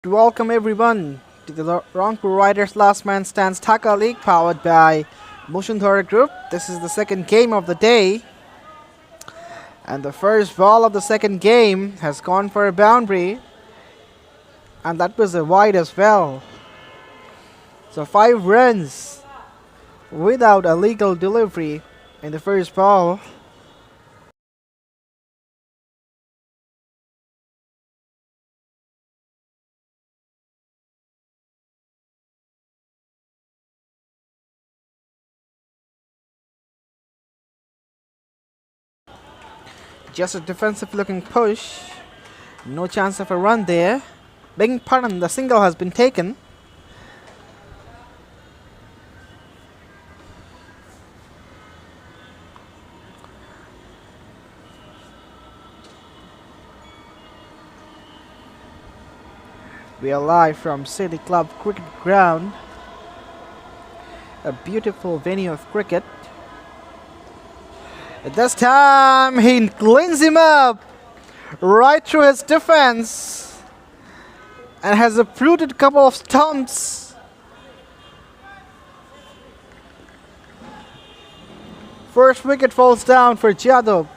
Welcome everyone to the Rangpur Riders Last Man Stands Dhaka League powered by Motionthora Group. This is the second game of the day, and the first ball of the second game has gone for a boundary, and that was a wide as well. So 5 runs without a legal delivery in the first ball. Just a defensive looking push. No chance of a run there. Begging pardon, the single has been taken. We are live from City Club Cricket Ground, a beautiful venue of cricket. At this time, he cleans him up right through his defense and has uprooted a couple of stumps. First wicket falls down for Jadhav.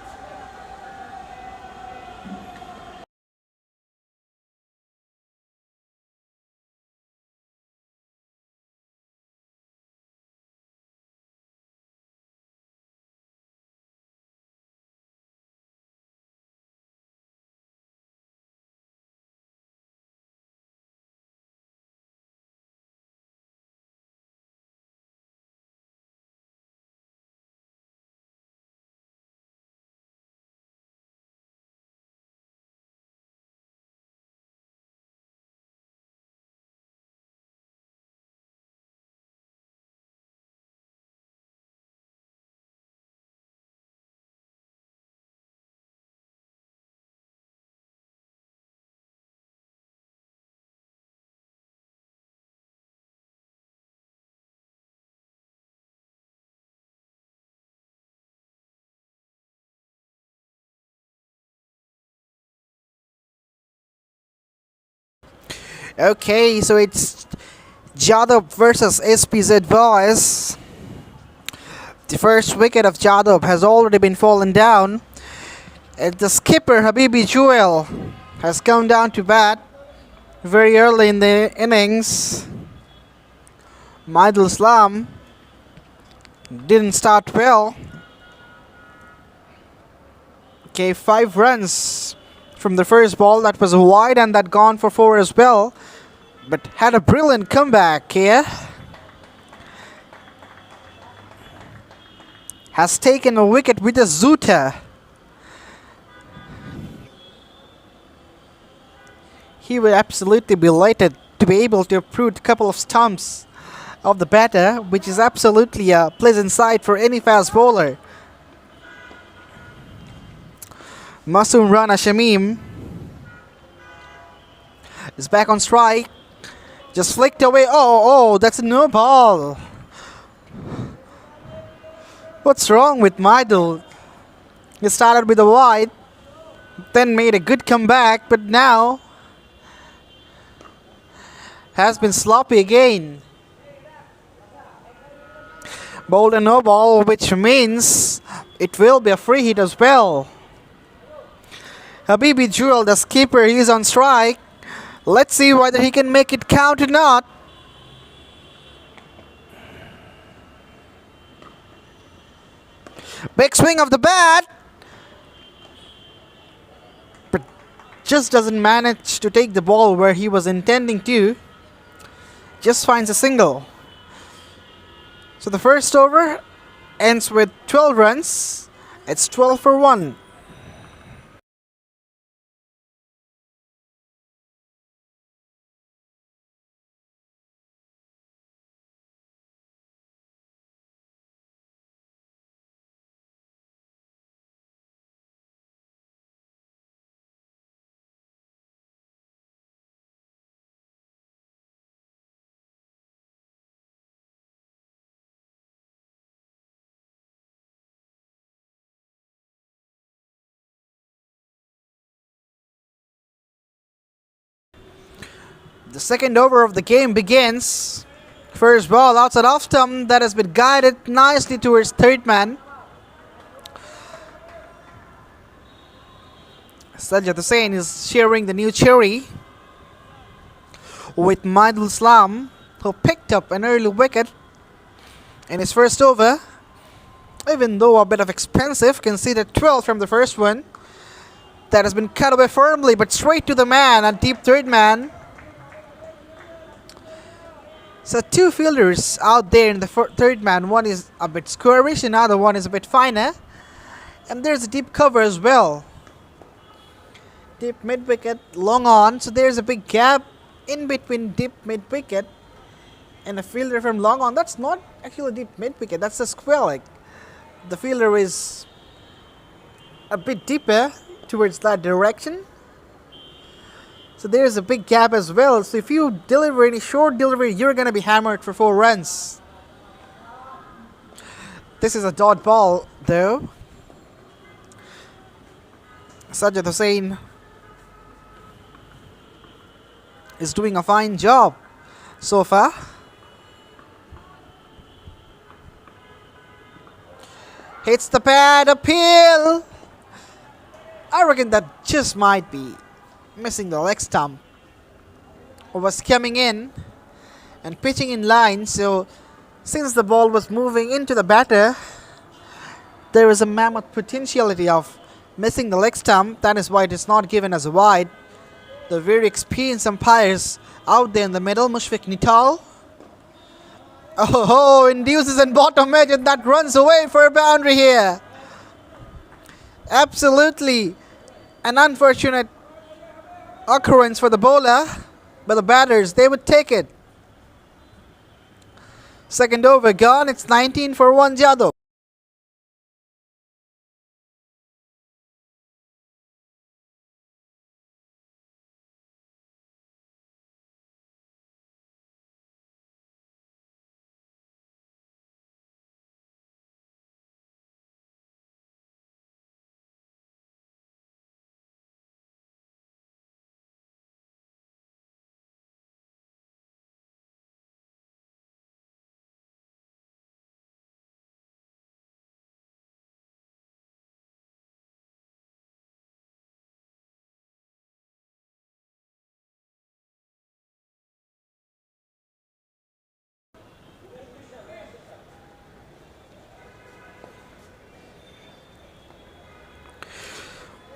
Okay, so it's Jadhav versus SPZ Boyz. The first wicket of Jadhav has already been fallen down. And the skipper Habibi Jewel has come down to bat very early in the innings. Maidul Islam didn't start well. Okay, 5 runs from the first ball. That was wide and that gone for 4 as well. But had a brilliant comeback here. Has taken a wicket with a Zuta. He would absolutely be delighted to be able to uproot a couple of stumps of the batter, which is absolutely a pleasant sight for any fast bowler. Masoom Rana Shamim is back on strike. Just flicked away. Oh, that's a no ball. What's wrong with Maidul? He started with a wide, then made a good comeback, but now has been sloppy again. Bowled a no ball, which means it will be a free hit as well. Habibi Jewel, the skipper, he is on strike. Let's see whether he can make it count or not. Big swing of the bat, but just doesn't manage to take the ball where he was intending to. Just finds a single. So the first over ends with 12 runs. It's 12 for 1. The second over of the game begins. First ball outside off stump that has been guided nicely towards third man. Sajjad Hussain is sharing the new cherry with Maidul Islam, who picked up an early wicket in his first over. Even though a bit of expensive, conceded 12 from the first one. That has been cut away firmly, but straight to the man, a deep third man. So two fielders out there in the third man. One is a bit squarish, another one is a bit finer. And there's a deep cover as well. Deep mid wicket, long on. So there's a big gap in between deep mid wicket and a fielder from long on. That's not actually deep mid wicket, that's a square leg. The fielder is a bit deeper towards that direction. So there's a big gap as well. So if you deliver any short delivery, you're going to be hammered for 4 runs. This is a dot ball though. Sajjad Hussain is doing a fine job so far. Hits the pad, appeal. I reckon that just might be missing the leg stump. Was coming in and pitching in line. So since the ball was moving into the batter, there is a mammoth potentiality of missing the leg stump. That is why it is not given as a wide. The very experienced umpires out there in the middle, Mushfiq Nital. Oh, induces and bottom edge, and that runs away for a boundary here. Absolutely an unfortunate occurrence for the bowler, but the batters, they would take it. Second over gone, it's 19 for 1 Jadov.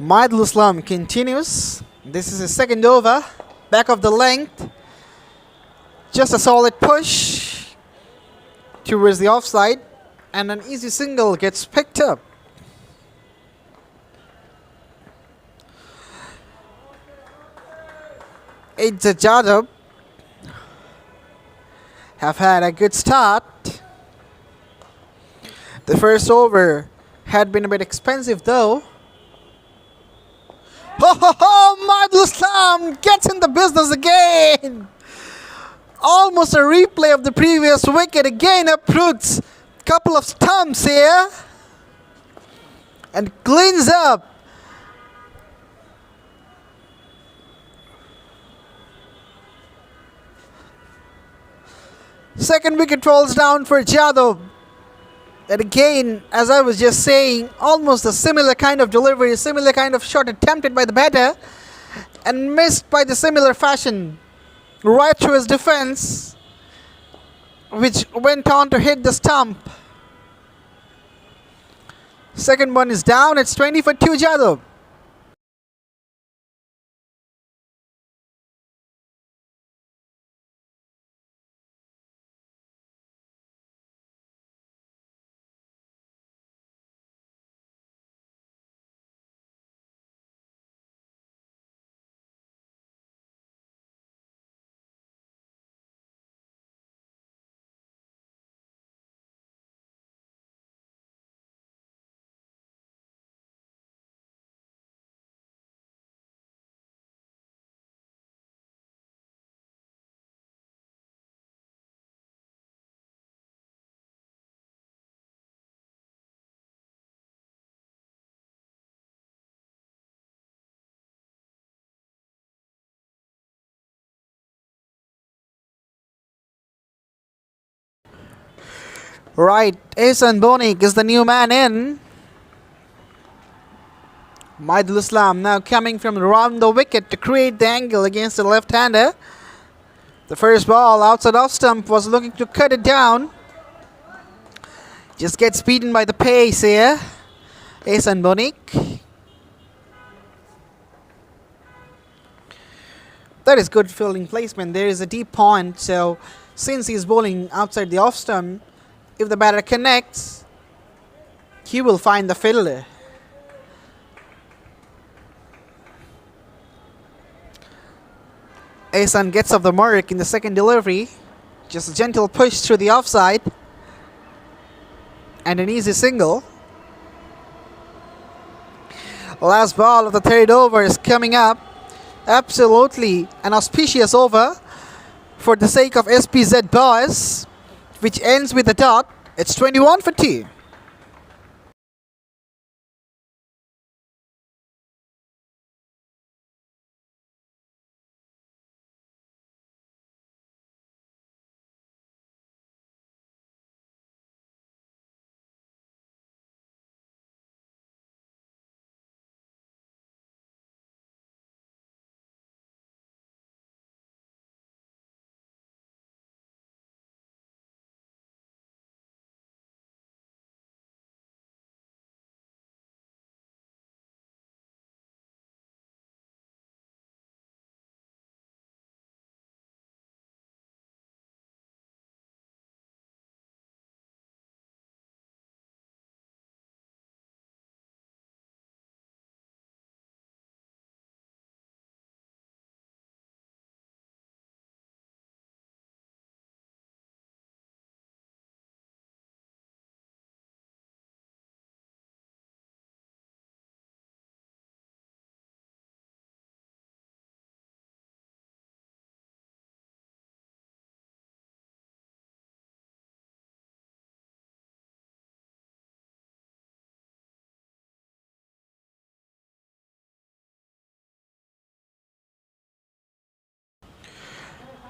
Maidul Islam continues. This is his second over. Back of the length. Just a solid push towards the offside. And an easy single gets picked up. SPZ Boyz have had a good start. The first over had been a bit expensive though. Maidul Islam gets in the business again. Almost a replay of the previous wicket. Again uproots a couple of stumps here and cleans up. Second wicket falls down for Jadov. And again, as I was just saying, almost a similar kind of delivery, a similar kind of shot attempted by the batter and missed by the similar fashion. Right through his defense, which went on to hit the stump. Second one is down, it's 20 for 2 Jadov. Right, Ehsan Bonik is the new man in. Maidul Islam now coming from around the wicket to create the angle against the left-hander. The first ball outside off stump was looking to cut it down. Just gets beaten by the pace here. Ehsan Bonik. That is good fielding placement. There is a deep point, so since he's bowling outside the off stump, if the batter connects, he will find the fielder. Ehsan gets off the mark in the second delivery. Just a gentle push through the offside. And an easy single. Last ball of the third over is coming up. Absolutely an auspicious over for the sake of SPZ Boyz, which ends with a dot. It's 21 for 2.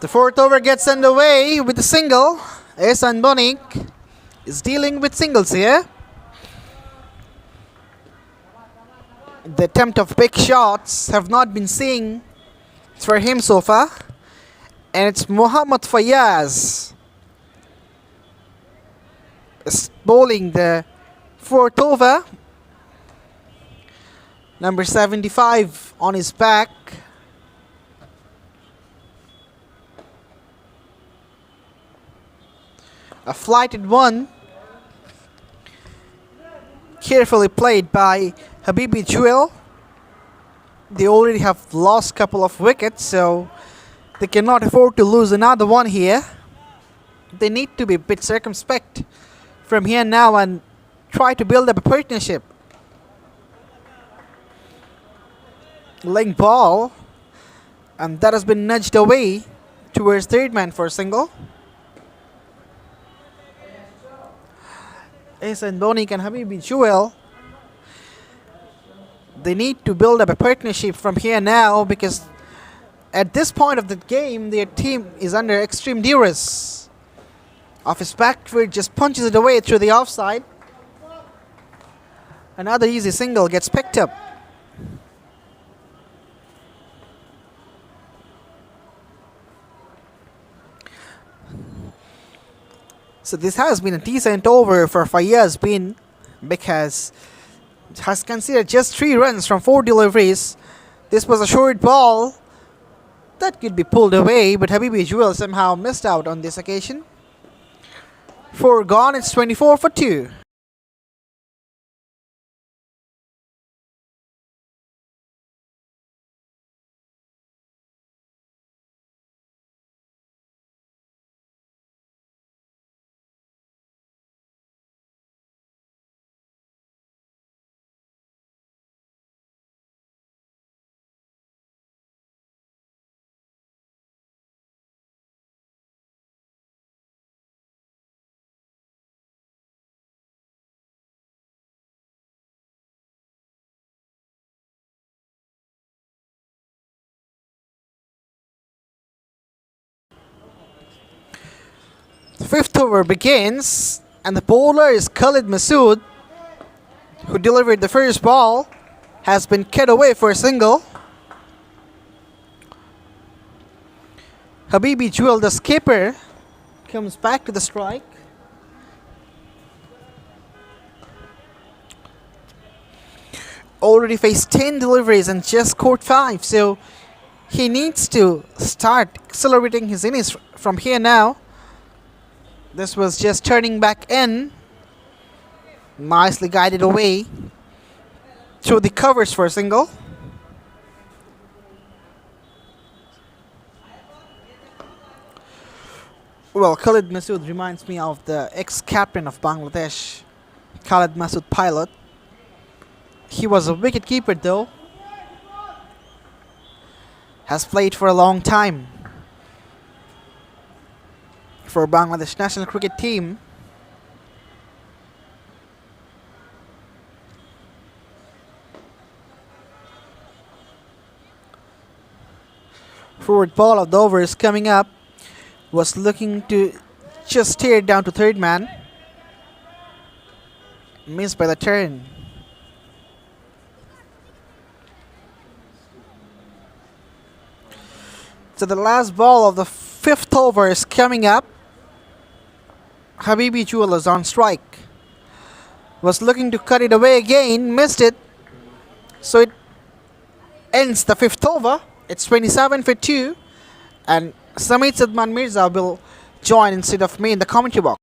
The fourth over gets underway with a single. Ehsan Bonik is dealing with singles here. The attempt of big shots have not been seen for him so far. And it's Mohammad Fayaz is bowling the fourth over. Number 75 on his back. A flighted one, carefully played by Habibi Jewel. They already have lost a couple of wickets, so they cannot afford to lose another one here. They need to be a bit circumspect from here now and try to build up a partnership. Laying ball, and that has been nudged away towards third man for a single. Ehsan Bonik and Habibi Jewel, they need to build up a partnership from here now, because at this point of the game their team is under extreme duress. Off his back foot, just punches it away through the offside. Another easy single gets picked up. So this has been a decent over for Fayaz Bin, because it has considered just 3 runs from 4 deliveries. This was a short ball that could be pulled away, but Habibi Jewel somehow missed out on this occasion. 4 gone, it's 24 for 2. The fifth over begins, And the bowler is Khalid Masood, who delivered the first ball, has been cut away for a single. Habibi Jewel, the skipper, comes back to the strike. Already faced 10 deliveries and just scored 5, so he needs to start accelerating his innings from here now. This was just turning back in. Nicely guided away through the covers for a single. Well, Khalid Masood reminds me of the ex-captain of Bangladesh, Khalid Masood Pilot. He was a wicket-keeper though. Has played for a long time for Bangladesh national cricket team. Forward ball of the over is coming up. Was looking to just steer down to third man. Missed by the turn. So the last ball of the fifth over is coming up. Habibi Jewel is on strike. Was looking to cut it away again, missed it. So it ends the fifth over. It's 27 for 2. And Samit Sadman Mirza will join instead of me in the commentary box.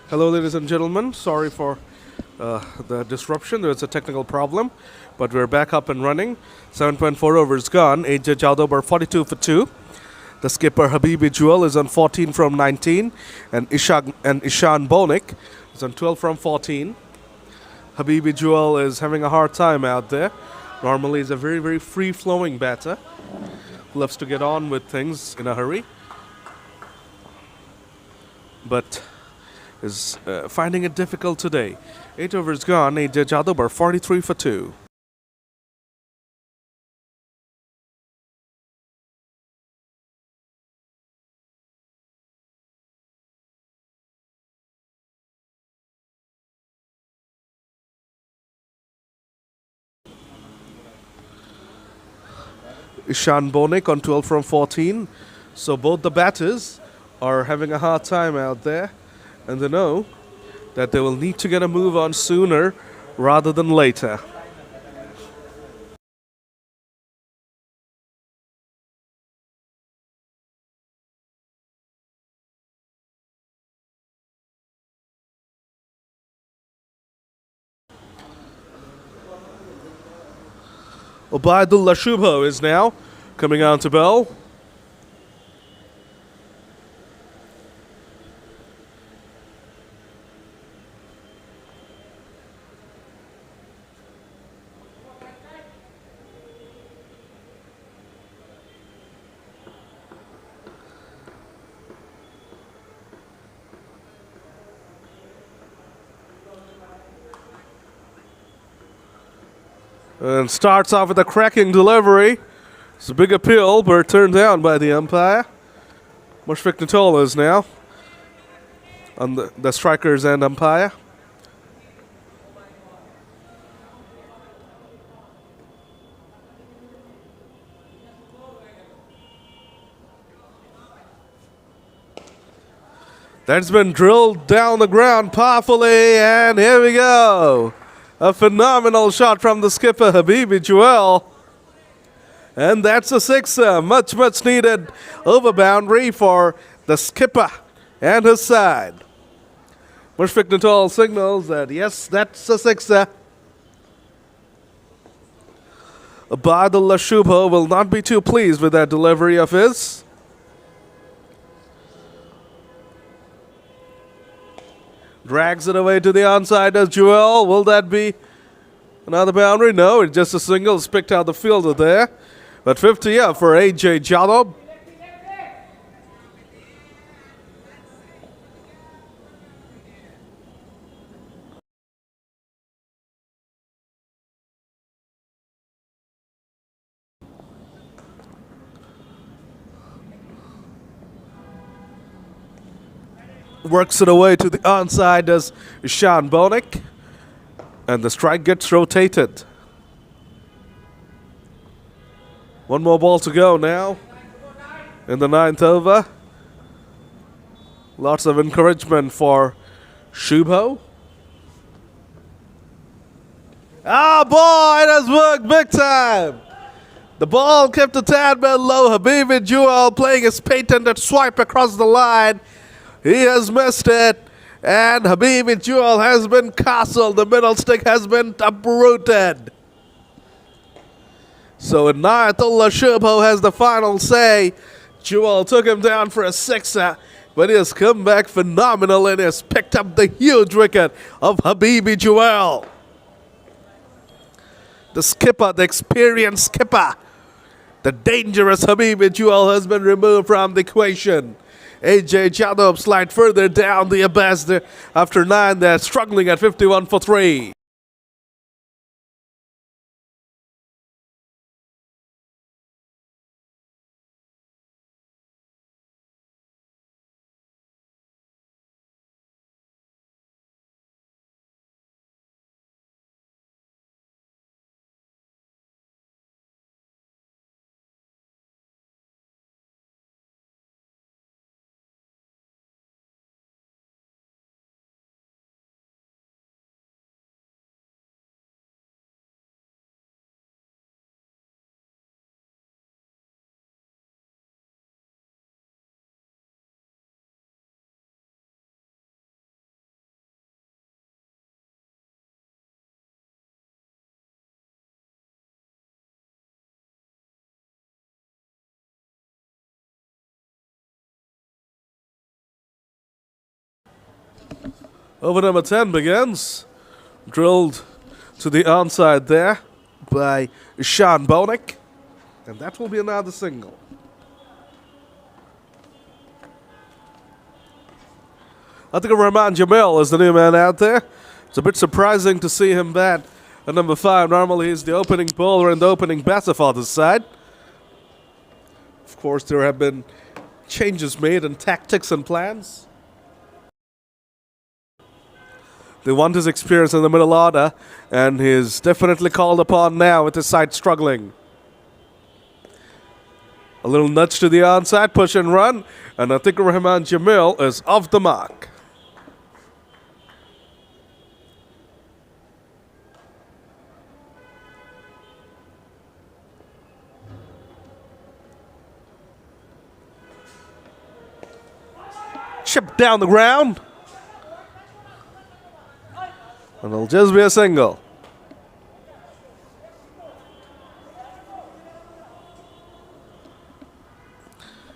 Hello, ladies and gentlemen. Sorry for the disruption. There was a technical problem, but we're back up and running. 7.4 overs gone. AJ Jadhav are 42 for 2. The skipper Habibi Jewel is on 14 from 19, and Ishan Bonik is on 12 from 14. Habibi Jewel is having a hard time out there. Normally, he's a very, very free-flowing batter. Loves to get on with things in a hurry, but is finding it difficult today. 8 overs gone. AJ Jadhav are 43 for 2. Ishan Bonik on 12 from 14. So both the batters are having a hard time out there, and they know that they will need to get a move on sooner rather than later. Obaidullah Shubho is now coming on to bowl. And starts off with a cracking delivery. It's a big appeal, but turned down by the umpire. Mushfiq Natola is now on the strikers and umpire. That's been drilled down the ground powerfully, and here we go. A phenomenal shot from the skipper, Habibi Joel. And that's a sixer. Much needed over boundary for the skipper and his side. Mushfiq Natal signals that, yes, that's a sixer. Badullah Shubho will not be too pleased with that delivery of his. Drags it away to the onside as Joel. Will that be another boundary? No, it's just a single. It's picked out the fielder there. But 50 up for AJ Jadab. Works it away to the onside as Sean Bonik. And the strike gets rotated. One more ball to go now in the 9th over. Lots of encouragement for Shubho. Ah, boy, it has worked big time. The ball kept a tad bit low. Habibi Joel playing his patented swipe across the line. He has missed it, and Habibi Joel has been castled. The middle stick has been uprooted. So Inayatullah Shubho has the final say. Joel took him down for a sixer, but he has come back phenomenal and has picked up the huge wicket of Habibi Joel. The skipper, the experienced skipper, the dangerous Habibi Joel has been removed from the equation. AJ Jadab slide further down the abyss after 9. They're struggling at 51 for 3. Over number 10 begins. Drilled to the onside there by Sean Bonik. And that will be another single. Atikur Rahman Jamil is the new man out there. It's a bit surprising to see him bat at number 5. Normally he's the opening bowler and the opening batter for this side. Of course, there have been changes made in tactics and plans. They want his experience in the middle order, and he's definitely called upon now with his side struggling. A little nudge to the onside, push and run, and Atikur Rahman Jamil is off the mark. Chip down the ground. And it'll just be a single.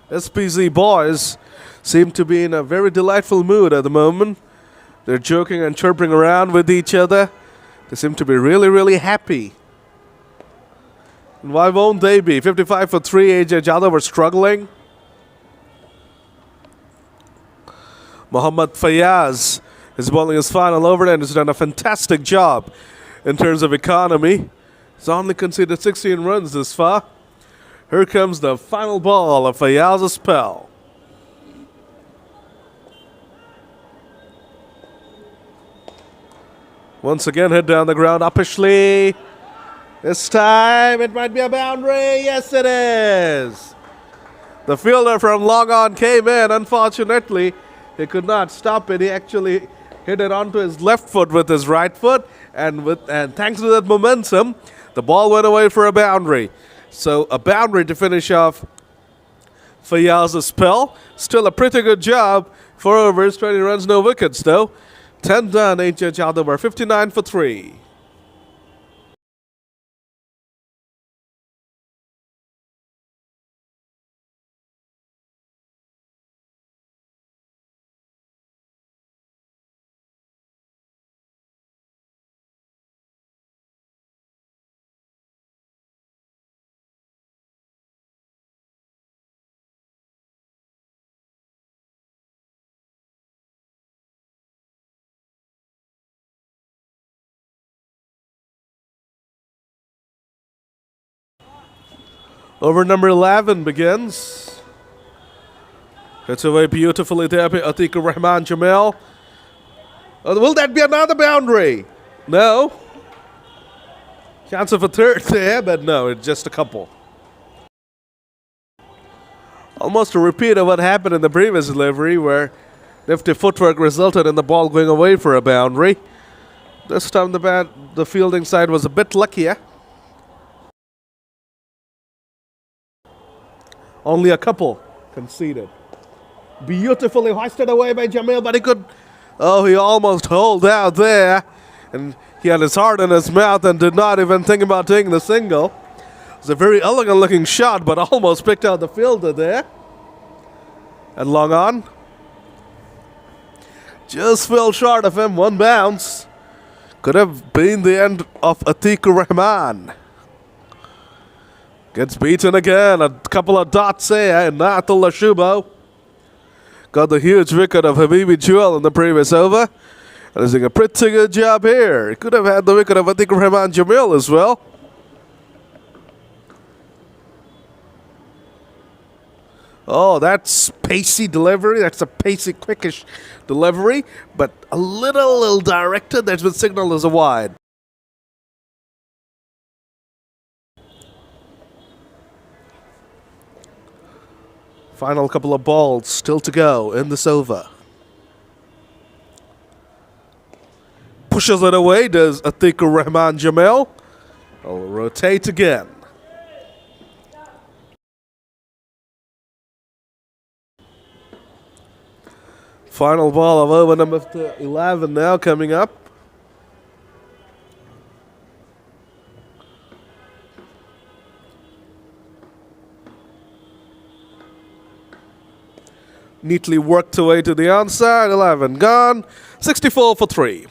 SPZ Boyz seem to be in a very delightful mood at the moment. They're joking and chirping around with each other. They seem to be really, really happy. And why won't they be? 55 for 3, AJ Jadab were struggling. Mohammad Fayaz is bowling his final over and has done a fantastic job in terms of economy. He's only conceded 16 runs this far. Here comes the final ball of Fayyaz's spell. Once again, hit down the ground uppishly. This time, it might be a boundary. Yes, it is. The fielder from long on came in. Unfortunately, he could not stop it. He actually hit it onto his left foot with his right foot. And thanks to that momentum, the ball went away for a boundary. So a boundary to finish off Fayyaz's spell. Still a pretty good job. 4 overs, 20 runs, no wickets though. 10 done, 8 Chowdhury over 59 for 3. Over number 11 begins. Hits away beautifully there by Atikur Rahman Jamil. Will that be another boundary? No. Chance of a third there, but no, it's just a couple. Almost a repeat of what happened in the previous delivery where nifty footwork resulted in the ball going away for a boundary. This time the fielding side was a bit luckier. Only a couple conceded. Beautifully hoisted away by Jamil, but he could... Oh, he almost holed out there. And he had his heart in his mouth and did not even think about taking the single. It was a very elegant looking shot, but almost picked out the fielder there. And long on. Just fell short of him, one bounce. Could have been the end of Atikur Rahman. Gets beaten again. A couple of dots there. And Natul Ashubo got the huge wicket of Habibi Jewel in the previous over. And is doing a pretty good job here. He could have had the wicket of Atikur Rahman Jamil as well. Oh, that's pacey delivery. That's a pacey, quickish delivery. But a little directed. That's been signaled as a wide. Final couple of balls still to go in this over. Pushes it away, does Atikur Rahman Jamil. I'll rotate again. Final ball of over number 11 now coming up. Neatly worked away to the onside. 11 gone. 64 for 3.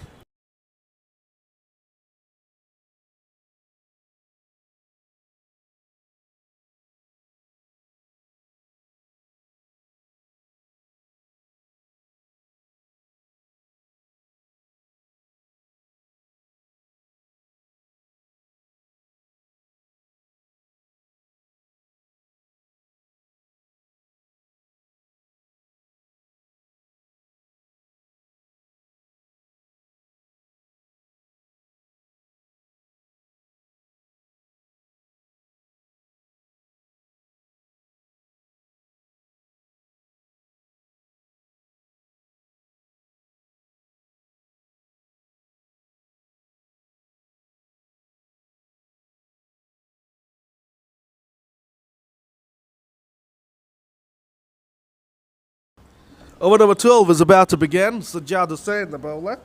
Over number 12 is about to begin. Sajjad Hussain, the bowler.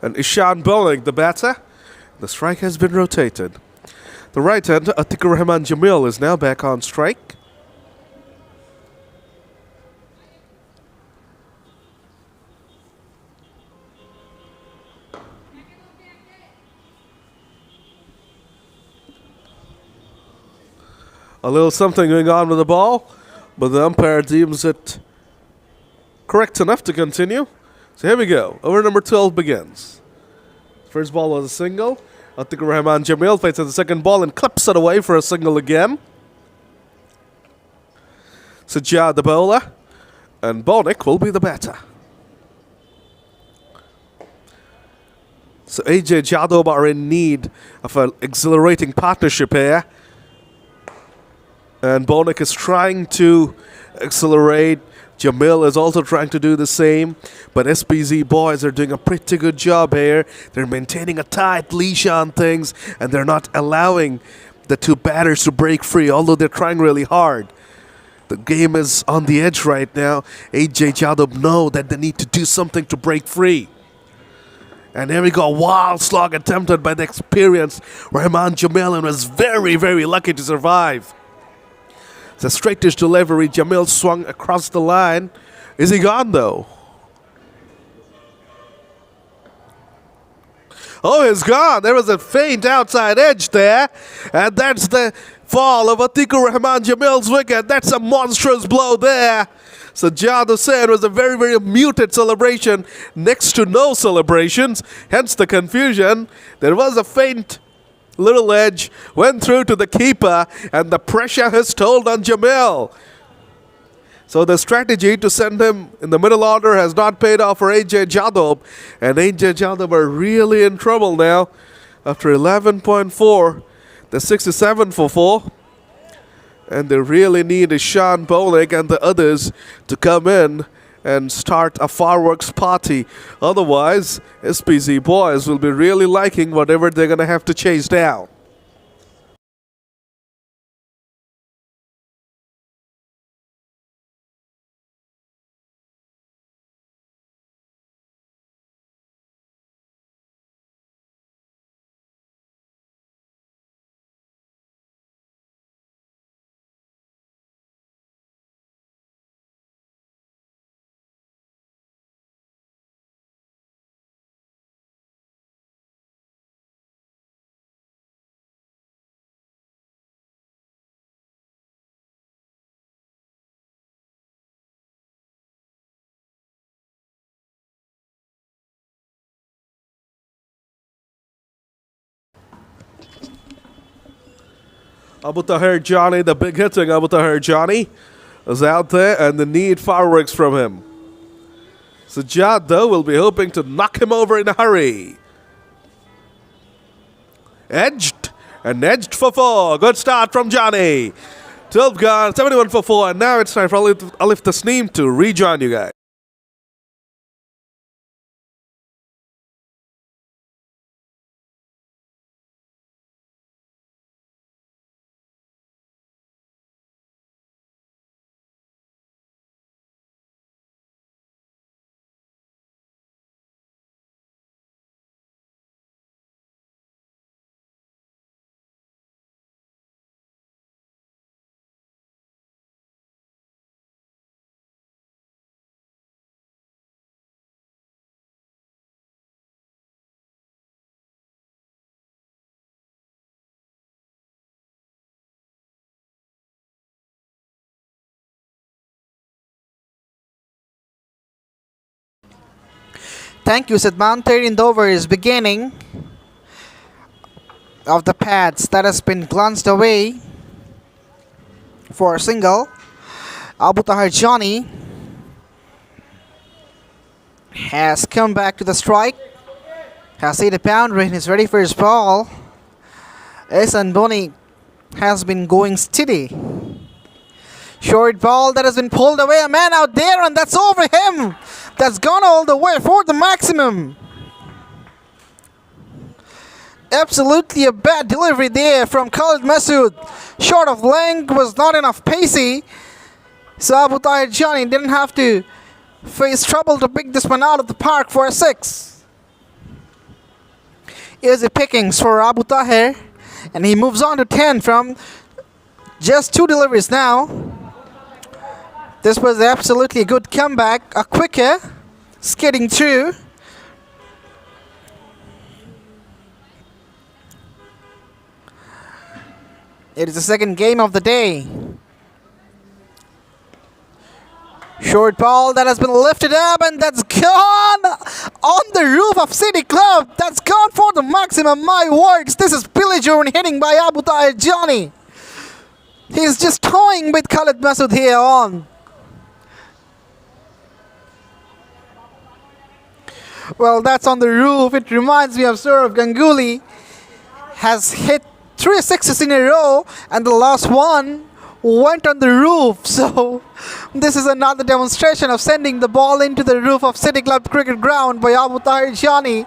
And Ishan bowling, the batter. The strike has been rotated. The right-hander, Atikur Rahman Jamil, is now back on strike. A little something going on with the ball, but the umpire deems it correct enough to continue. So here we go. Over number 12 begins. First ball was a single. Atikur Rahman Jamil faces the second ball and clips it away for a single again. Sajjad the bowler, and Bonik will be the batter. So AJ Jadhav are in need of an exhilarating partnership here. And Bonik is trying to accelerate. Jamil is also trying to do the same. But SPZ Boyz are doing a pretty good job here. They're maintaining a tight leash on things, and they're not allowing the two batters to break free, although they're trying really hard. The game is on the edge right now. AJ Jadhav know that they need to do something to break free. And here we go, a wild slog attempted by the experienced Rahman Jamil, and was very, very lucky to survive. It's a straightish delivery. Jamil swung across the line. Is he gone though? Oh, he's gone. There was a faint outside edge there. And that's the fall of Atikur Rahman Jamil's wicket. That's a monstrous blow there. So Jadhav said it was a very, very muted celebration. Next to no celebrations. Hence the confusion. There was a faint little edge, went through to the keeper, and the pressure has told on Jamil. So the strategy to send him in the middle order has not paid off for AJ Jadhav, and AJ Jadhav are really in trouble now. After 11.4, they're 67 for 4, and they really need Ishan Bolik and the others to come in and start a fireworks party. Otherwise, SPZ Boyz will be really liking whatever they're going to have to chase down. Abu Tahir Johnny, the big hitting Abu Tahir Johnny, is out there, and they need fireworks from him. Sajjad, though, will be hoping to knock him over in a hurry. Edged, and edged for 4. Good start from Johnny. 12 gone, 71 for 4, and now it's time for Alif Tasneem to rejoin you guys. Thank you, Sidman. 13th over is beginning of the pads that has been glanced away for a single. Abu Tahir Johnny has come back to the strike, has hit a boundary and is ready for his ball. Ihsan Boni has been going steady. Short ball that has been pulled away, a man out there, and that's over him. That's gone all the way for the maximum. Absolutely a bad delivery there from Khalid Masood. Short of length, was not enough pacey. So Abu Tahir Johnny didn't have to face trouble to pick this one out of the park for a 6. Here's the pickings for Abu Tahir, and he moves on to 10 from just 2 deliveries now. This was absolutely a good comeback, a quicker, skidding through. It is the second game of the day. Short ball that has been lifted up and that's gone on the roof of City Club. That's gone for the maximum. My words, this is Billy Jordan hitting by Abu Tahir Johnny. He's just toying with Khalid Masood here on. Well, that's on the roof. It reminds me of Sourav Ganguly. Has hit 3 sixes in a row, and the last one went on the roof. So, this is another demonstration of sending the ball into the roof of City Club cricket ground by Abu Tahir Johnny.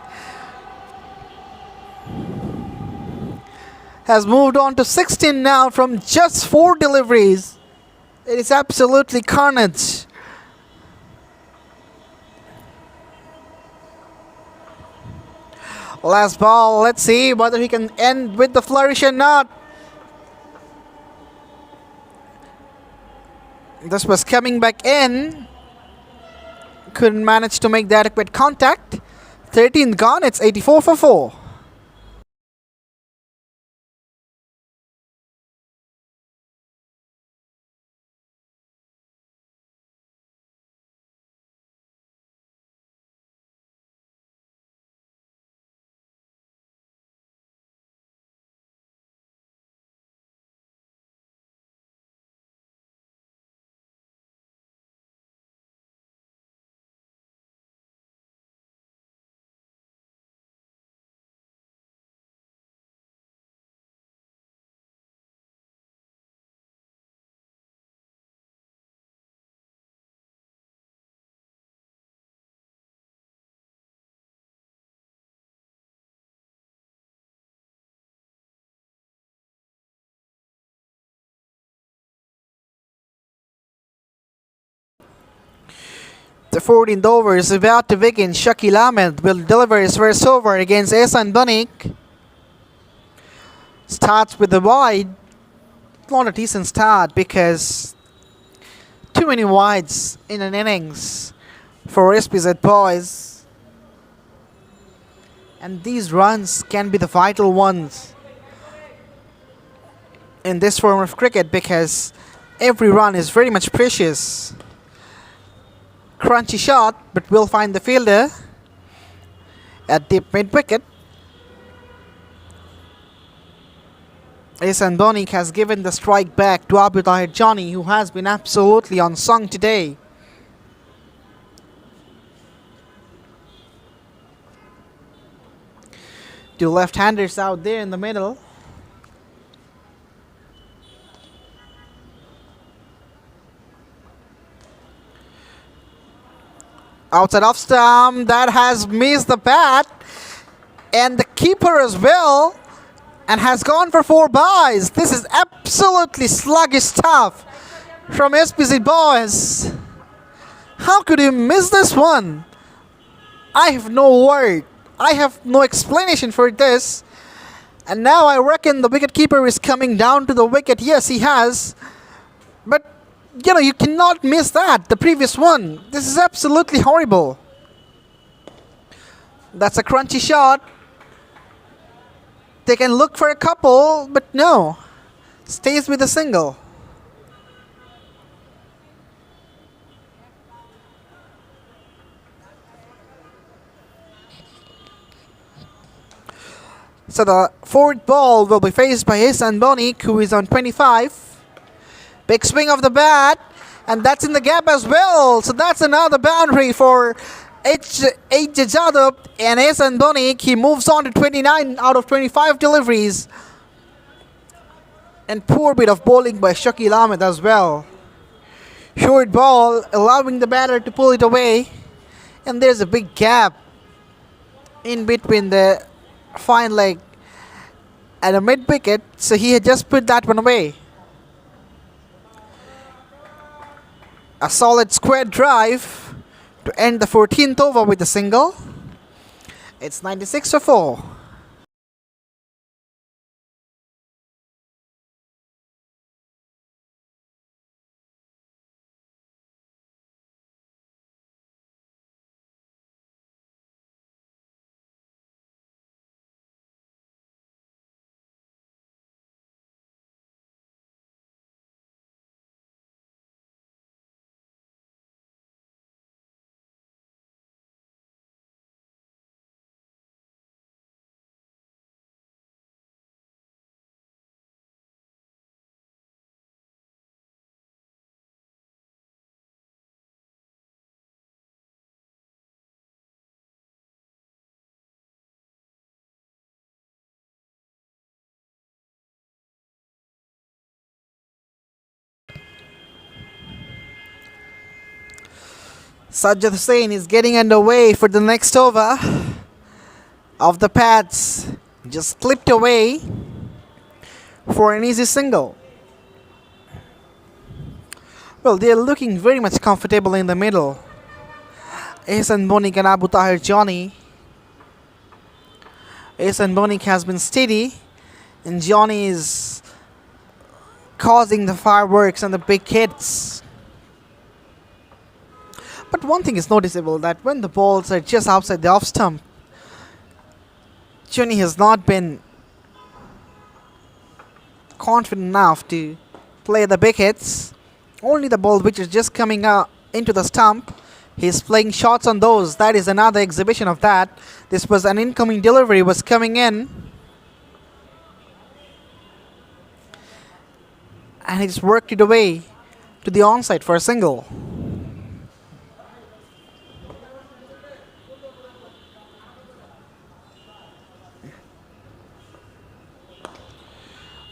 Has moved on to 16 now from just 4 deliveries. It is absolutely carnage. Last ball, let's see whether he can end with the flourish or not. This was coming back in. Couldn't manage to make the adequate contact. 13th gone, it's 84 for 4. The 14th over is about to begin. Shakil Ahmed will deliver his first over against Ehsan Banik. Starts with the wide. Not a decent start because too many wides in an innings for SPZ Boyz. And these runs can be the vital ones in this form of cricket because every run is very much precious. Crunchy shot, but will find the fielder at deep mid wicket. Ehsan Banik has given the strike back to Abu Tahir Johnny, who has been absolutely unsung today. Two left-handers out there in the middle. Outside off stump, that has missed the bat, and the keeper as well, and has gone for 4 byes. This is absolutely sluggish stuff from SPZ Boyz. How could he miss this one? I have no word. I have no explanation for this. And now I reckon the wicketkeeper is coming down to the wicket. Yes, he has. But you know, you cannot miss that, the previous one. This is absolutely horrible. That's a crunchy shot. They can look for a couple, but no. Stays with a single. So the 4th ball will be faced by Ehsan Banik, who is on 25. Big swing of the bat, and that's in the gap as well. So that's another boundary for Jadab and Ehsan Banik. He moves on to 29 out of 25 deliveries. And poor bit of bowling by Shakil Ahmed as well. Short ball, allowing the batter to pull it away. And there's a big gap in between the fine leg and a mid wicket. So he had just put that one away. A solid square drive to end the 14th over with a single. It's 96 for 4. Sajjad Hussain is getting underway for the next over of the pads. Just clipped away for an easy single. Well, they are looking very much comfortable in the middle. Ehsan Bonik and Abu Tahir Johnny. Ehsan Bonik has been steady, and Johnny is causing the fireworks and the big hits. But one thing is noticeable, that when the balls are just outside the off stump, Johnny has not been confident enough to play the big hits. Only the ball which is just coming out into the stump, he's playing shots on those. That is another exhibition of that. This was an incoming delivery was coming in, and he's worked it away to the onside for a single.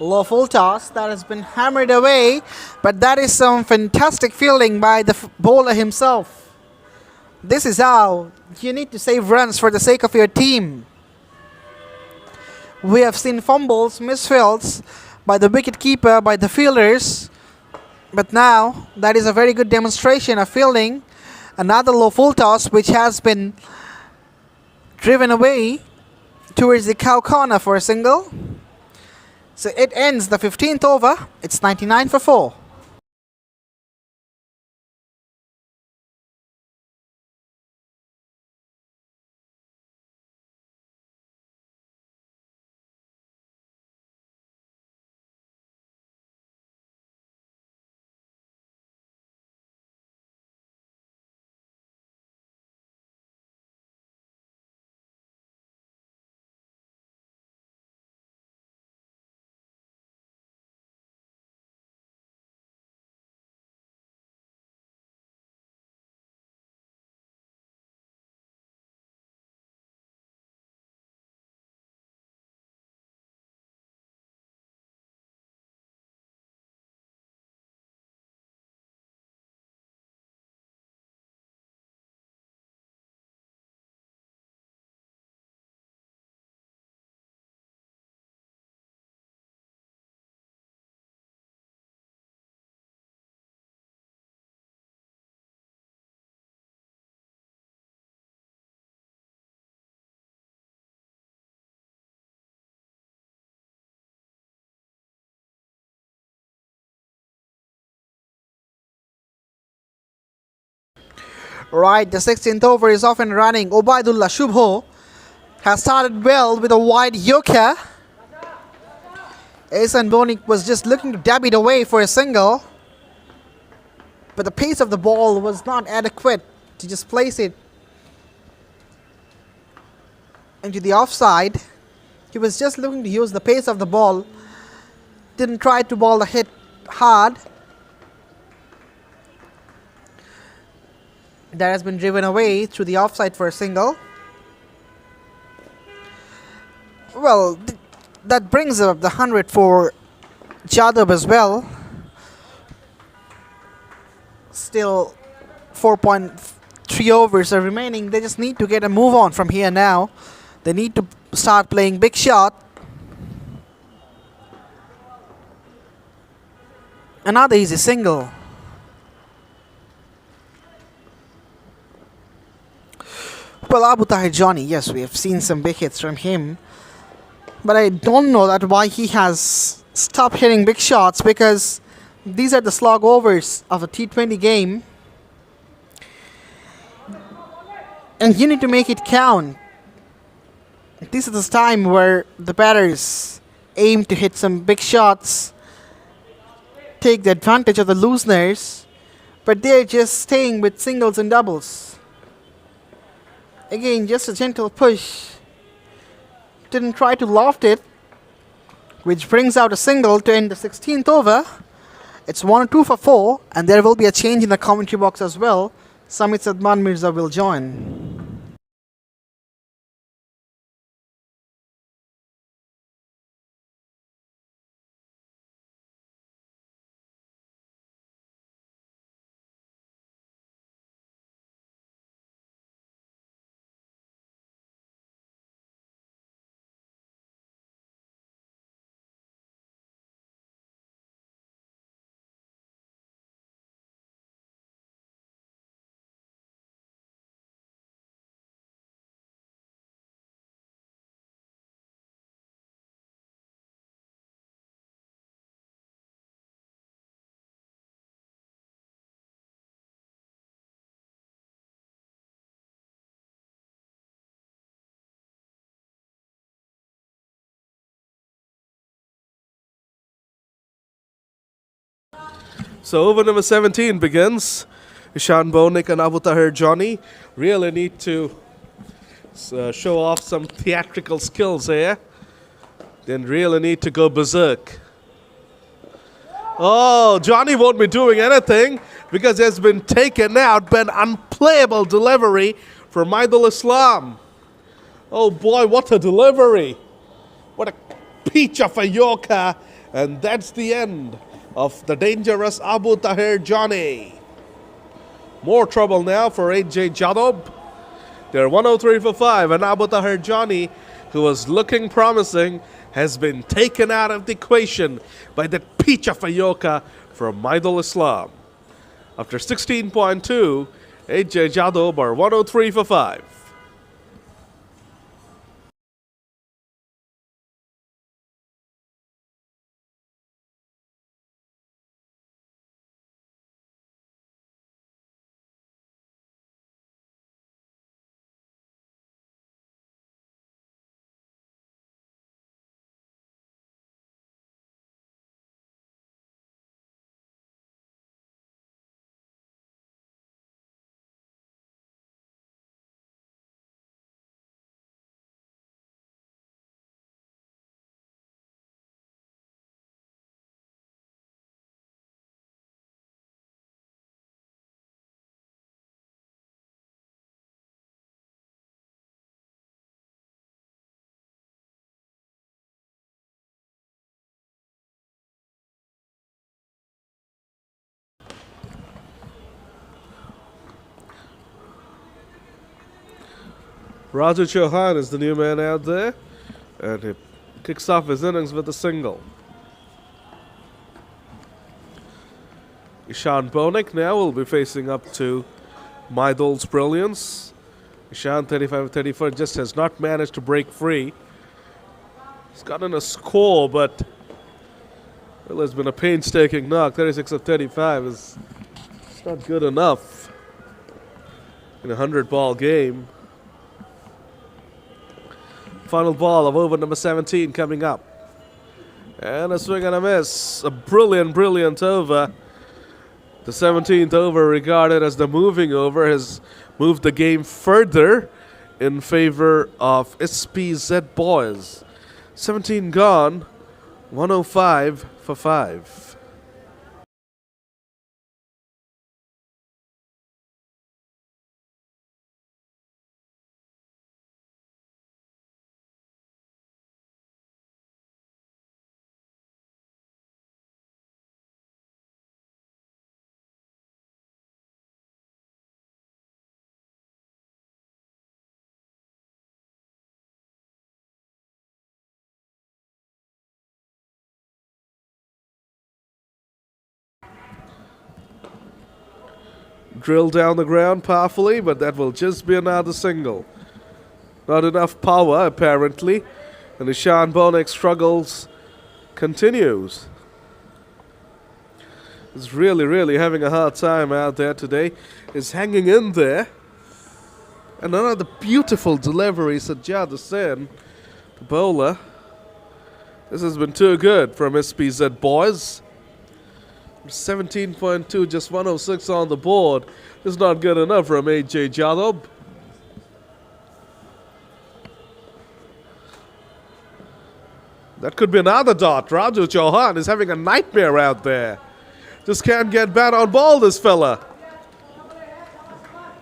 Low full toss that has been hammered away, but that is some fantastic fielding by the bowler himself. This is how you need to save runs for the sake of your team. We have seen fumbles, misfields by the wicket keeper, by the fielders, but now that is a very good demonstration of fielding. Another low full toss which has been driven away towards the cow corner for a single. So it ends the 15th over. It's 99 for 4. Right, the 16th over is off and running. Obaidullah Shubho has started well with a wide yorker. Ehsan Bonik was just looking to dab it away for a single, but the pace of the ball was not adequate to just place it into the offside. He was just looking to use the pace of the ball, didn't try to ball the hit hard. That has been driven away through the offside for a single. Well, that brings up the 100 for Jadab as well. Still 4.3 overs are remaining. They just need to get a move on from here now. They need to start playing big shot. Another easy single. Well, Abu Tahir Johnny, yes, we have seen some big hits from him, but I don't know that why he has stopped hitting big shots, because these are the slog overs of a T20 game, and you need to make it count. This is the time where the batters aim to hit some big shots, take the advantage of the looseners, but they're just staying with singles and doubles. Again, just a gentle push. Didn't try to loft it, which brings out a single to end the 16th over. It's 1-2 for 4, and there will be a change in the commentary box as well. Samit Sadman Mirza will join. So over number 17 begins. Ishan Bonik and Abu Tahir Johnny really need to show off some theatrical skills here. They really need to go berserk. Oh, Johnny won't be doing anything because he has been taken out by an unplayable delivery from Maidul Islam. Oh boy, what a delivery. What a peach of a Yorker. And that's the end of the dangerous Abu Tahir Johnny. More trouble now for AJ Jadab. They're 103 for 5, and Abu Tahir Johnny, who was looking promising, has been taken out of the equation by that peach of a Yorker from Maidul Islam. After 16.2, AJ Jadab are 103 for 5. Raju Chauhan is the new man out there, and he kicks off his innings with a single. Ishan Bonik now will be facing up to Maidul's brilliance. Ishan 35-34 just has not managed to break free. He's gotten a score, but well, it's been a painstaking knock. 36 of 35 is not good enough in a 100-ball game. Final ball of over number 17 coming up. And a swing and a miss. A brilliant, brilliant over. The 17th over, regarded as the moving over, has moved the game further in favor of SPZ Boyz. 17 gone, 105 for 5. Drilled down the ground powerfully, but that will just be another single. Not enough power, apparently, and Ishan Bonik's struggles continues. He's really, really having a hard time out there today. Is hanging in there. And another beautiful delivery, Sajjad Hussain, the bowler. This has been too good from SPZ Boyz. 17.2, just 106 on the board. It's not good enough from AJ Jadab. That could be another dot. Raju Chauhan is having a nightmare out there. Just can't get bat on ball, this fella.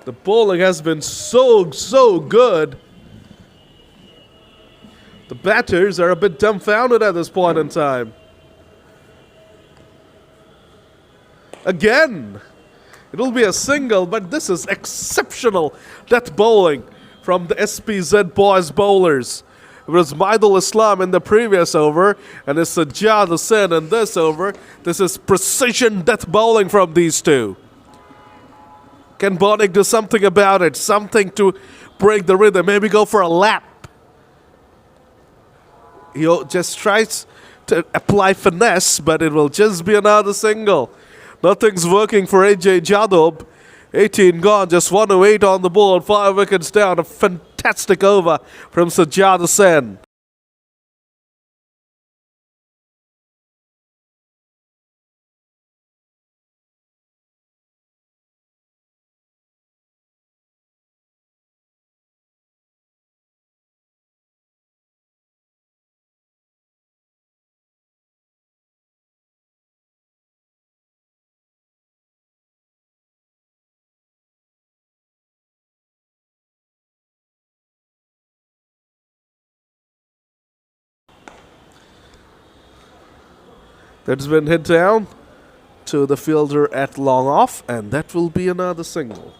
The bowling has been so good. The batters are a bit dumbfounded at this point in time. Again, it'll be a single, but this is exceptional death bowling from the SPZ Boyz bowlers. It was Maidul Islam in the previous over, and it's Sajjad Hussain in this over. This is precision death bowling from these two. Can Bonik do something about it? Something to break the rhythm? Maybe go for a lap. He just tries to apply finesse, but it will just be another single. Nothing's working for AJ Jadab. 18 gone, just 108 on the board, 5 wickets down. A fantastic over from Sajjad Hussain. That's been hit down to the fielder at long off, and that will be another single.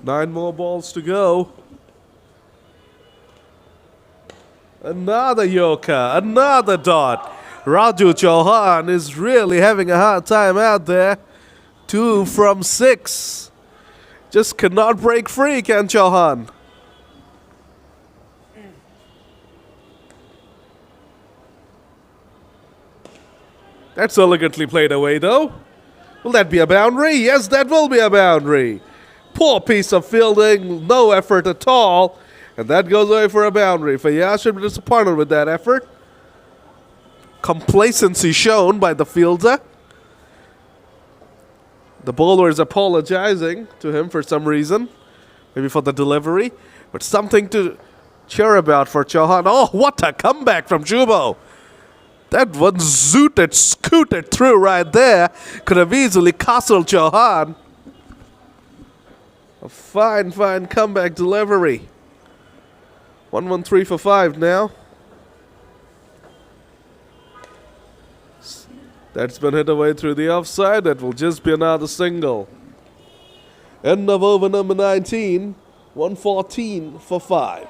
Nine more balls to go. Another Yoka, another dot. Raju Chauhan is really having a hard time out there. 2 from 6. Just cannot break free, can Chauhan. That's elegantly played away, though. Will that be a boundary? Yes, that will be a boundary. Poor piece of fielding, no effort at all. And that goes away for a boundary. Fayyaz should be disappointed with that effort. Complacency shown by the fielder. The bowler is apologizing to him for some reason. Maybe for the delivery. But something to cheer about for Chauhan. Oh, what a comeback from Jubo. That one scooted through right there. Could have easily castled Chauhan. A fine comeback delivery. 1-1-3 for 5 now. That's been hit away through the offside. That will just be another single. End of over number 19. 114 for 5.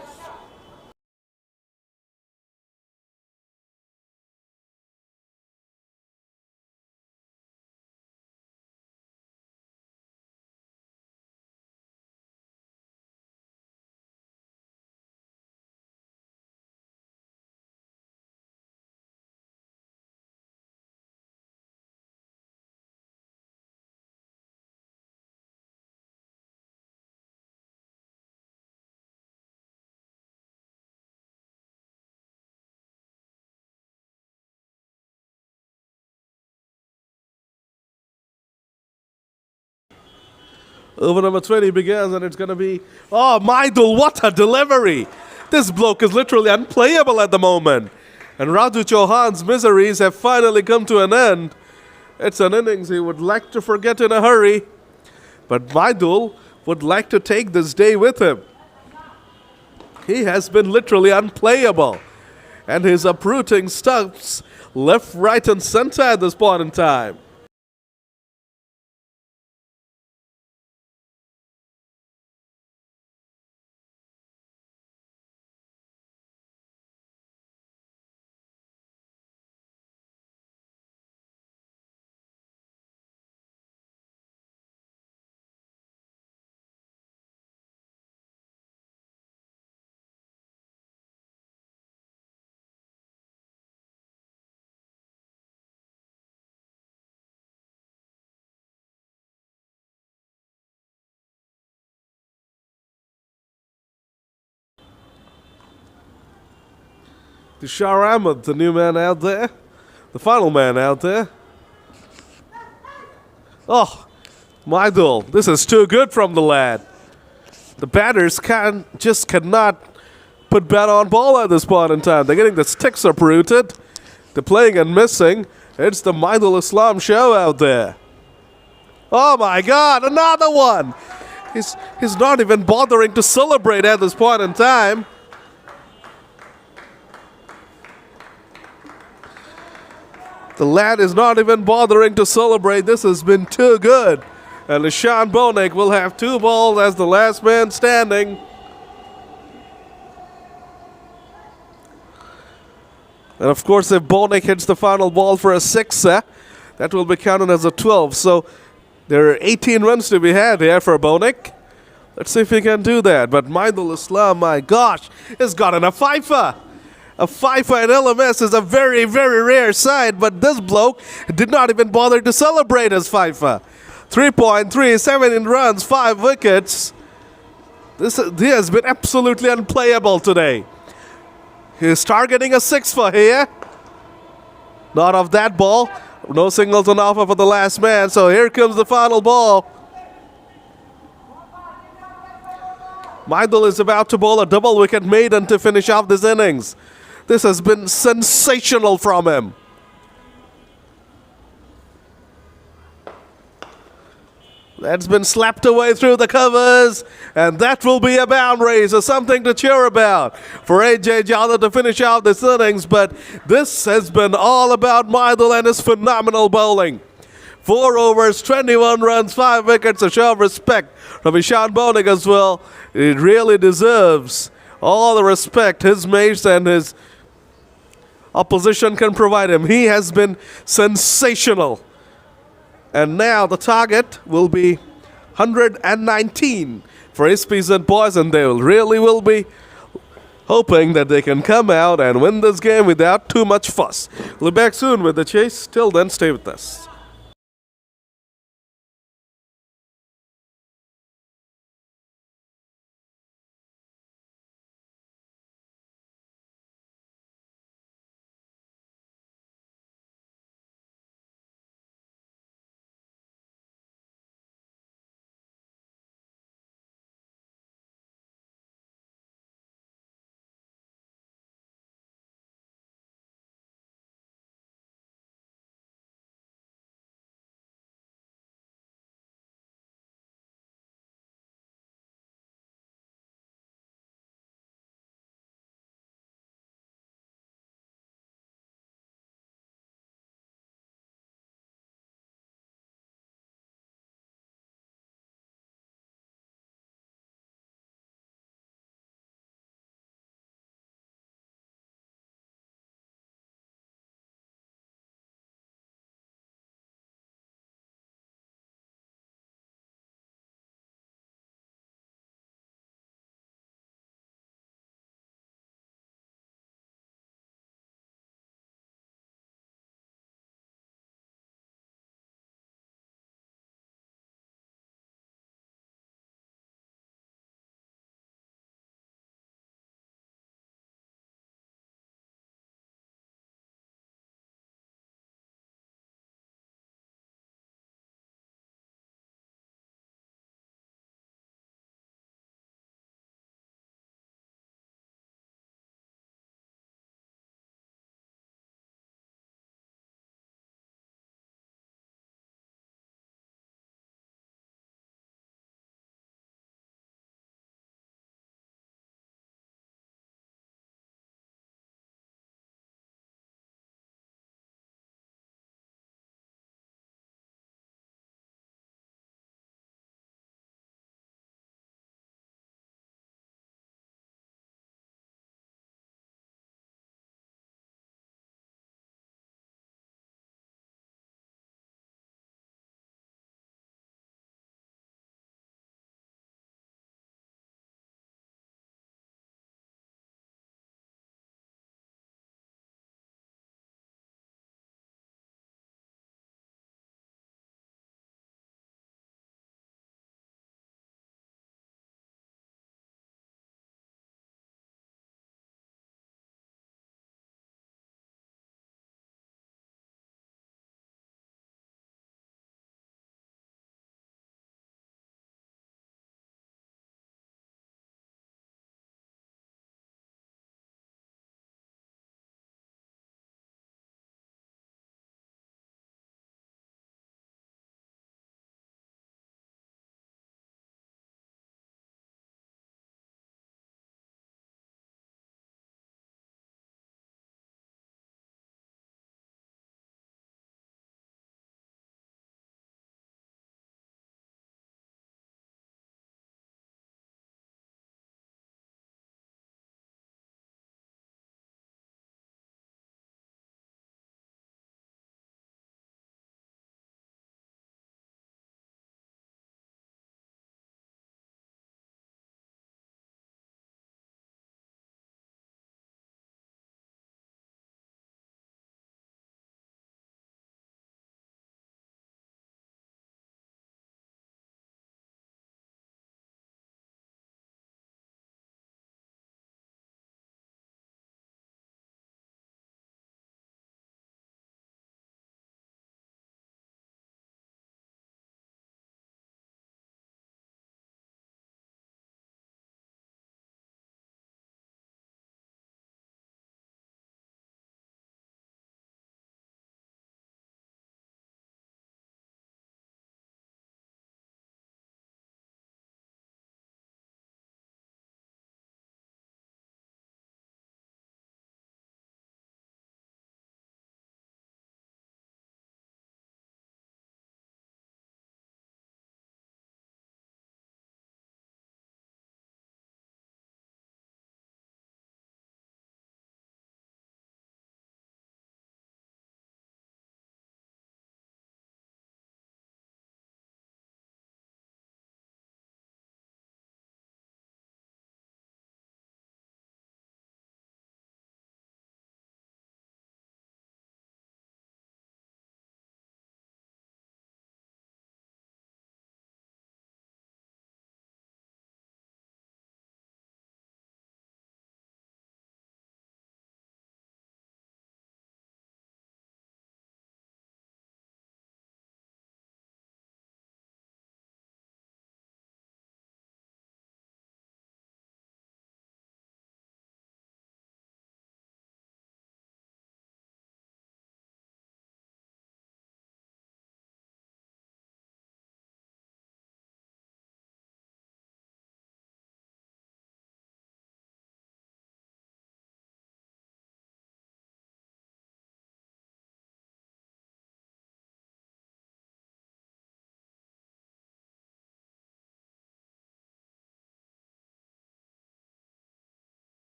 Over number 20 begins, and it's going to be... Oh, Maidul, what a delivery! This bloke is literally unplayable at the moment. And Raju Chauhan's miseries have finally come to an end. It's an innings he would like to forget in a hurry. But Maidul would like to take this day with him. He has been literally unplayable. And his uprooting stumps left, right, and center at this point in time. Tushar Ahmed, the new man out there. The final man out there. Oh, Maidul, this is too good from the lad. The batters cannot put bat on ball at this point in time. They're getting the sticks uprooted. They're playing and missing. It's the Maidul Islam show out there. Oh my God, another one. He's not even bothering to celebrate at this point in time. The lad is not even bothering to celebrate. This has been too good. And Ishan Bonek will have 2 balls as the last man standing. And of course, if Bonek hits the final ball for a 6, that will be counted as a 12. So there are 18 runs to be had here for Bonek. Let's see if he can do that. But Maidul Islam, my gosh, has gotten a 5-er. A 5-er in LMS is a very, very rare sight, but this bloke did not even bother to celebrate his 5-er. 3.3, 17 runs, 5 wickets. He has been absolutely unplayable today. He's targeting a 6-er here. Not off that ball. No singles on offer for the last man, so here comes the final ball. Maidul is about to bowl a double wicket maiden to finish off this innings. This has been sensational from him. That's been slapped away through the covers, and that will be a boundary, so something to cheer about for AJ Jadhav to finish out this innings. But this has been all about Maidul and his phenomenal bowling. 4 overs, 21 runs, 5 wickets, a show of respect from Ishan Bowling as well. It really deserves all the respect his mates and his opposition can provide him. He has been sensational. And now the target will be 119 for SPZ Boyz, and they really will be hoping that they can come out and win this game without too much fuss. We'll be back soon with the chase. Till then, stay with us.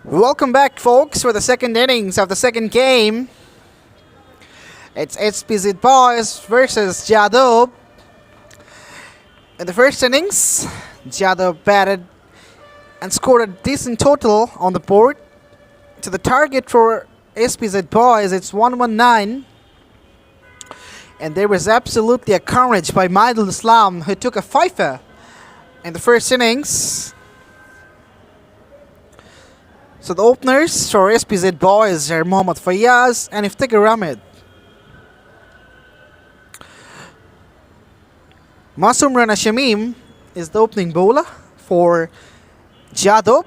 Welcome back, folks, for the second innings of the second game. It's SPZ Boyz versus Jadov. In the first innings, Jadov batted and scored a decent total on the board. To the target for SPZ Boyz, it's 119. And there was absolutely a carnage by Maidul Islam, who took a fifer in the first innings. So the openers for SPZ Boyz are Mohammad Fayyaz and Iftikhar Ahmed. Masum Rana Shamim is the opening bowler for Jadov.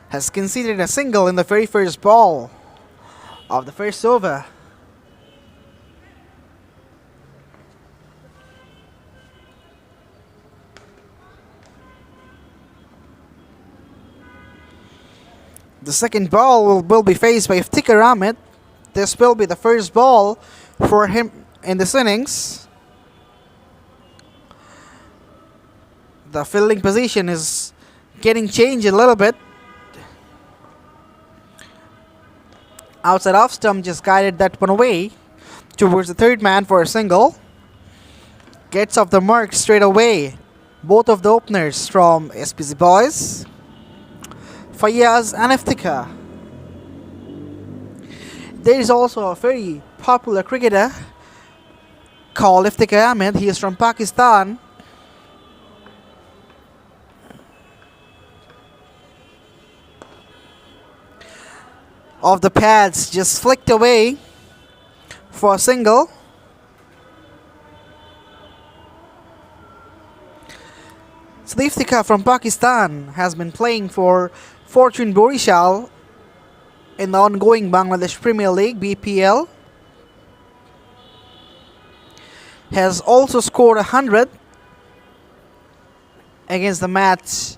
Has conceded a single in the very first ball of the first over. The second ball will be faced by Iftikhar Ahmed. This will be the first ball for him in this innings. The fielding position is getting changed a little bit. Outside off stump just guided that one away towards the third man for a single. Gets off the mark straight away. Both of the openers from SPZ Boyz, Fayyaz and Iftikhar. There is also a very popular cricketer called Iftikhar Ahmed. He is from Pakistan. Off the pads, just flicked away for a single. So the Iftikhar from Pakistan has been playing for Fortune Borishal in the ongoing Bangladesh Premier League (BPL). Has also scored 100 against the match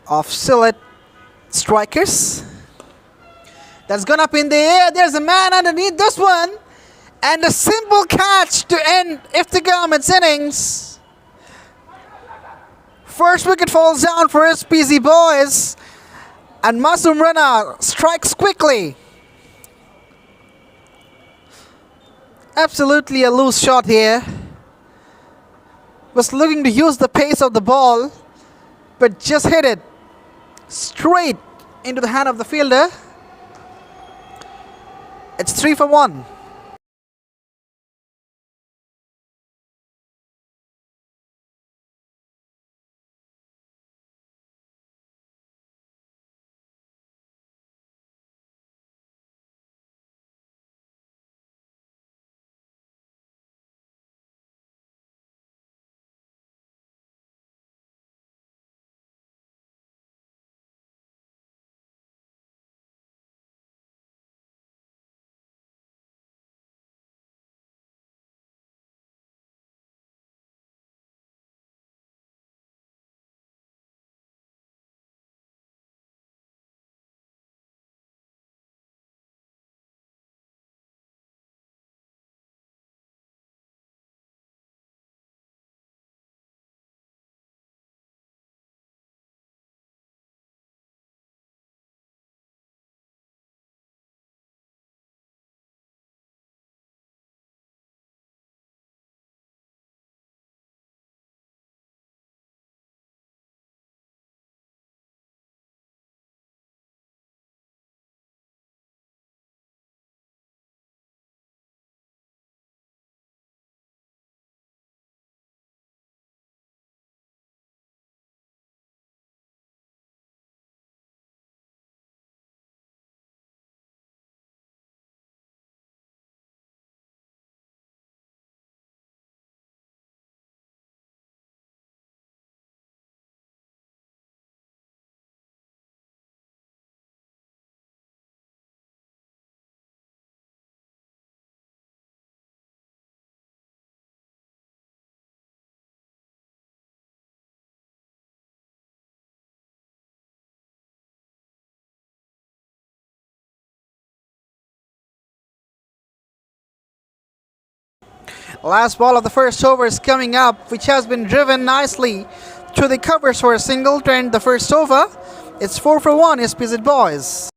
of Sylhet Strikers. That's gone up in the air. There's a man underneath this one. And a simple catch to end Iftikhar Ahmed's innings. First wicket falls down for SPZ Boyz. And Masum Rana strikes quickly. Absolutely a loose shot here. Was looking to use the pace of the ball, but just hit it straight into the hand of the fielder. It's 3 for 1. Last ball of the first over is coming up, which has been driven nicely through the covers for a single to end the first over. It's 4 for 1 SPZ Boyz.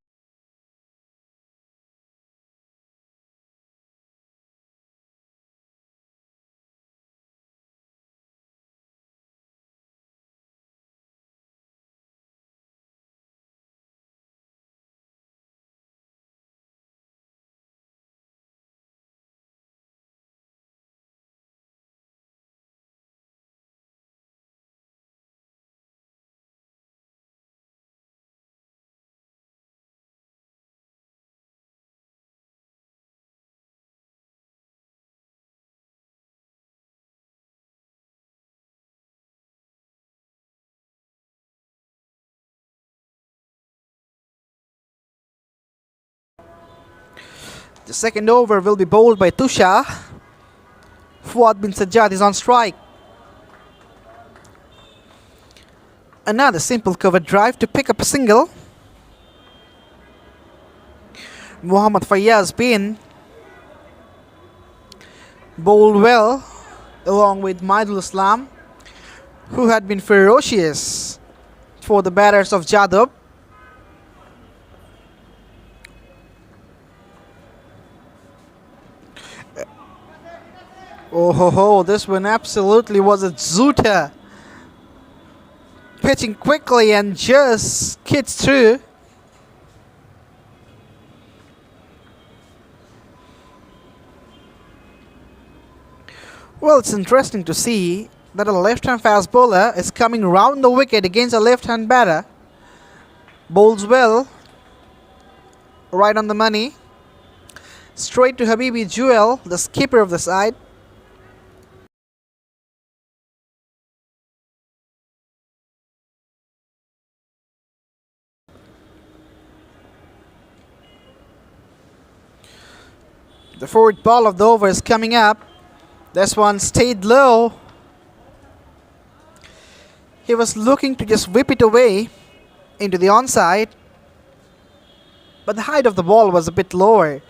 The second over will be bowled by Tusha. Fuad bin Sajjad is on strike. Another simple cover drive to pick up a single. Muhammad Fayyaz bin bowled well along with Maidul Islam, who had been ferocious for the batters of Jadab. Oh ho ho, this one absolutely was a zooter. Pitching quickly and just skids through. Well, it's interesting to see that a left-hand fast bowler is coming round the wicket against a left-hand batter. Bowls well, right on the money. Straight to Habibi Jewel, the skipper of the side. The fourth ball of the over is coming up. This one stayed low. He was looking to just whip it away into the onside, but the height of the ball was a bit lower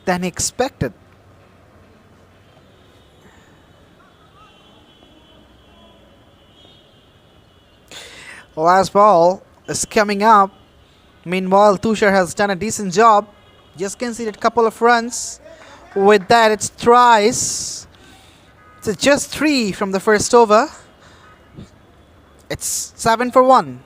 than he expected. Last ball is coming up. Meanwhile, Tushar has done a decent job. Just conceded a couple of runs. With that, it's thrice. It's just 3 from the first over. It's 7 for 1.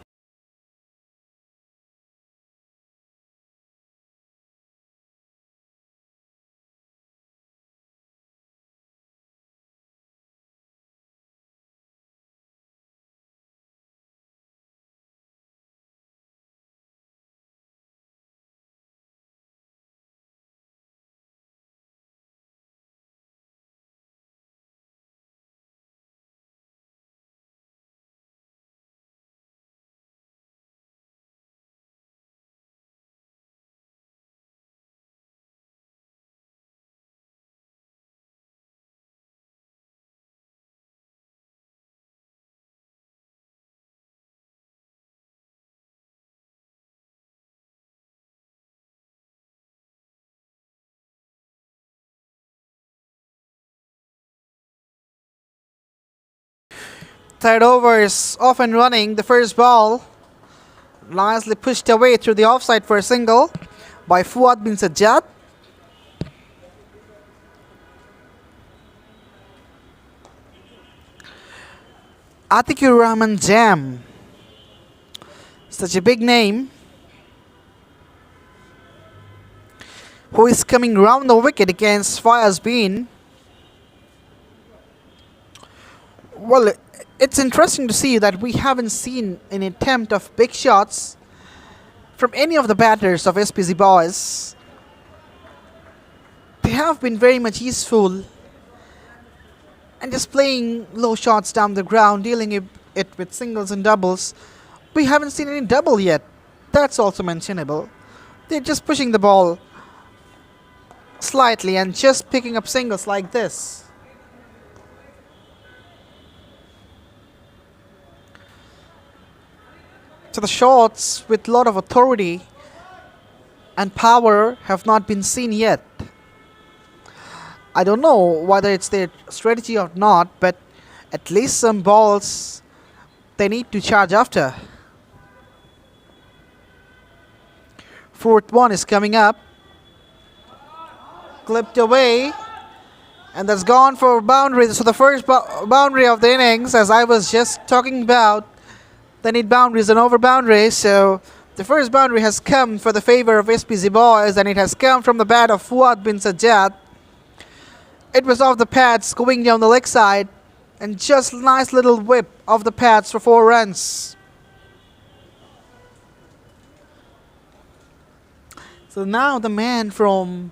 Third over is off and running. The first ball nicely pushed away through the offside for a single by Fuad bin Sajjad. Atikur Rahman Jam, such a big name, who is coming round the wicket against Fayaz Bin. Well, it's interesting to see that we haven't seen an attempt of big shots from any of the batters of SPZ Boyz. They have been very much useful and just playing low shots down the ground, dealing it with singles and doubles. We haven't seen any double yet. That's also mentionable. They're just pushing the ball slightly and just picking up singles like this. So the shots with a lot of authority and power have not been seen yet. I don't know whether it's their strategy or not, but at least some balls they need to charge after. Fourth one is coming up. Clipped away. And that's gone for boundary. So the first boundary of the innings, as I was just talking about, they need boundaries and over boundaries. So the first boundary has come for the favor of SPZ Boyz, and it has come from the bat of Fuad bin Sajjad. It was off the pads going down the leg side, and just nice little whip of the pads for 4 runs. So now the man from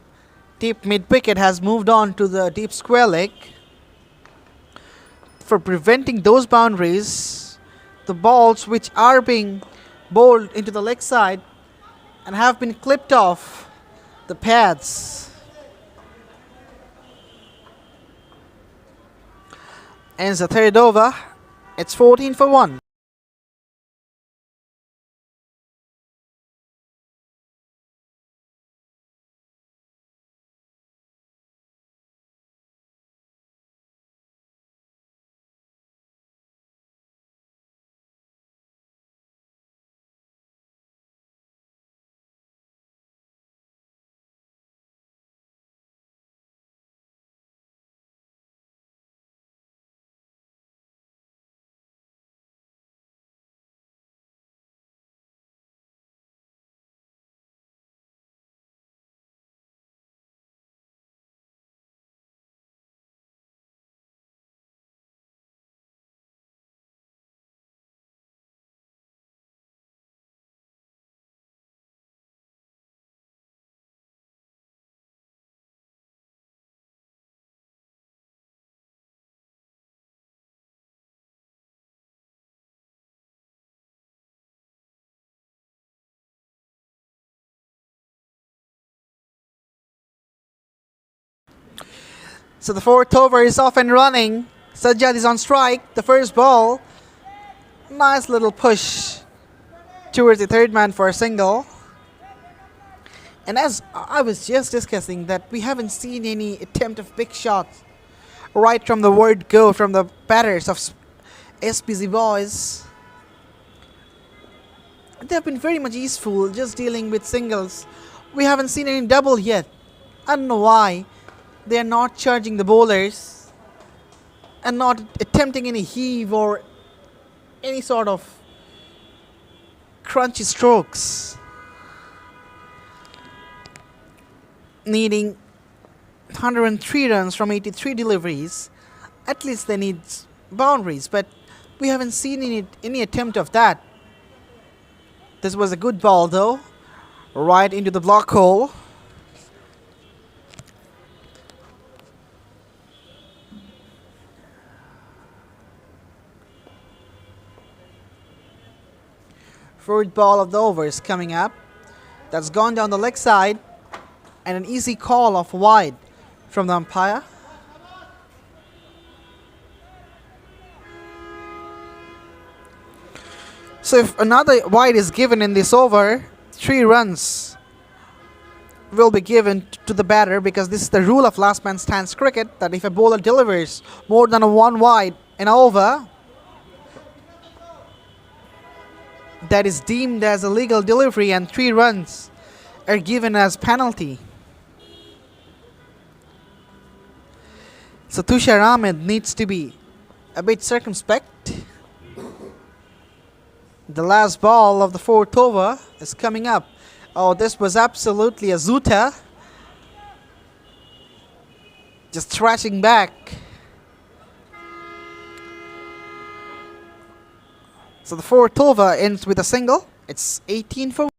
deep mid wicket has moved on to the deep square leg for preventing those boundaries. The balls which are being bowled into the leg side and have been clipped off the pads. Ends the third over. It's 14 for 1. So the fourth over is off and running. Sajjad is on strike. The first ball. Nice little push towards the third man for a single. And as I was just discussing that we haven't seen any attempt of big shots right from the word go from the batters of SPZ Boyz. They have been very much easeful, just dealing with singles. We haven't seen any double yet. I don't know why they are not charging the bowlers and not attempting any heave or any sort of crunchy strokes. Needing 103 runs from 83 deliveries, at least they need boundaries, but we haven't seen any attempt of that. This was a good ball though, right into the block hole. Fourth ball of the over is coming up. That's gone down the leg side, and an easy call of wide from the umpire. So if another wide is given in this over, 3 runs will be given to the batter, because this is the rule of last man stands cricket, that if a bowler delivers more than a 1 wide in over, that is deemed as a legal delivery and 3 runs are given as penalty. So Tushar Ahmed needs to be a bit circumspect. The last ball of the fourth over is coming up. Oh, this was absolutely a zoota. Just thrashing back. So the fourth over ends with a single. It's 18 for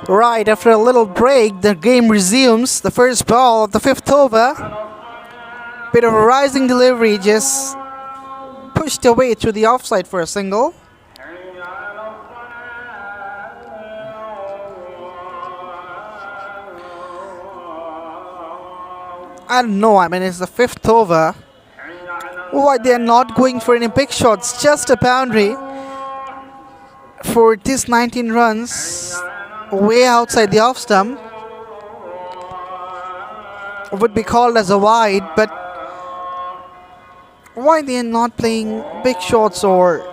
Right, after a little break, the game resumes. The first ball of the fifth over. Bit of a rising delivery, just pushed away through the offside for a single. I don't know, I mean, it's the fifth over. Why they're not going for any big shots, just a boundary for this 19 runs way outside the off stump would be called as a wide, but why they're not playing big shots or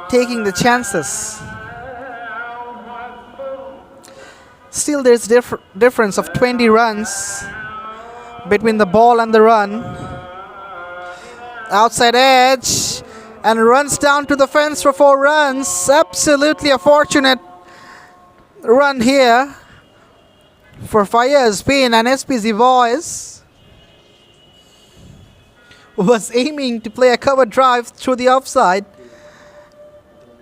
taking the chances? Still there's difference of 20 runs between the ball and the run. Outside edge and runs down to the fence for 4 runs. Absolutely a fortunate run here for Fire Spain, and SPZ Boyz was aiming to play a cover drive through the offside,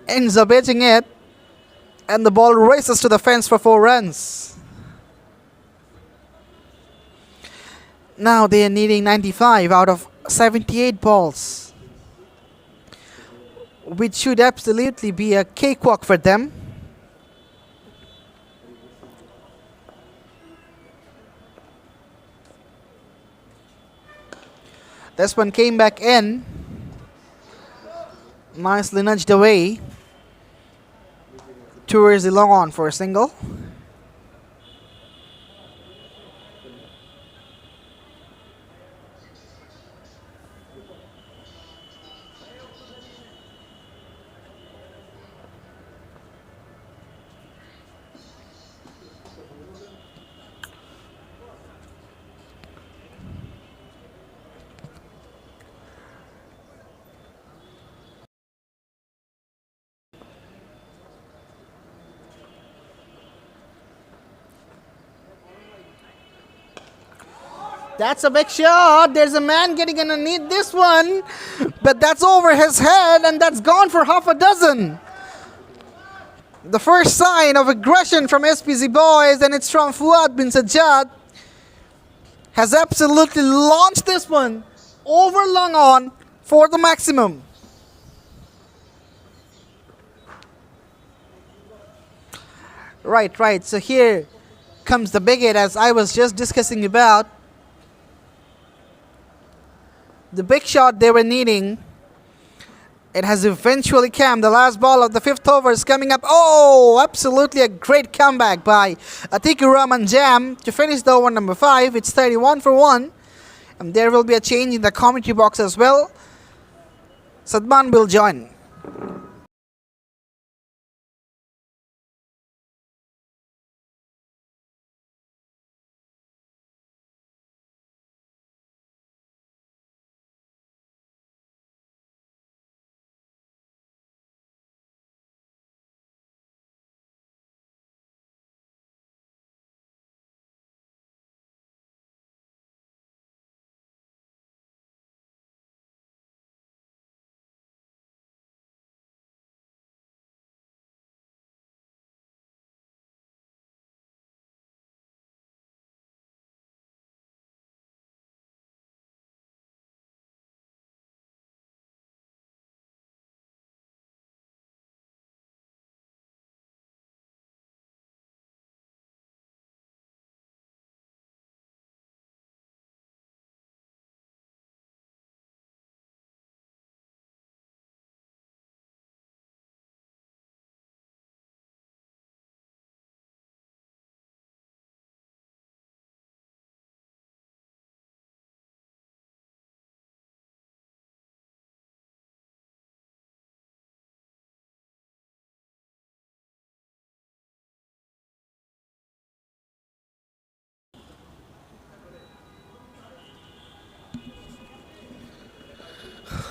ends up edging it, and the ball races to the fence for 4 runs. Now they are needing 95 out of 78 balls, which should absolutely be a cakewalk for them. This one came back in, nicely nudged away towards the long on for a single. That's a big shot. There's a man getting underneath this one, but that's over his head and that's gone for half a dozen. The first sign of aggression from SPZ Boyz, and it's from Fuad bin Sajjad, has absolutely launched this one over long on for the maximum. Right. So here comes the big hit, as I was just discussing about. The big shot they were needing, it has eventually come. The last ball of the fifth over is coming up. Oh, absolutely a great comeback by Atiku Rahman Jam to finish the over number 5. It's 31 for 1. And there will be a change in the commentary box as well. Sadman will join.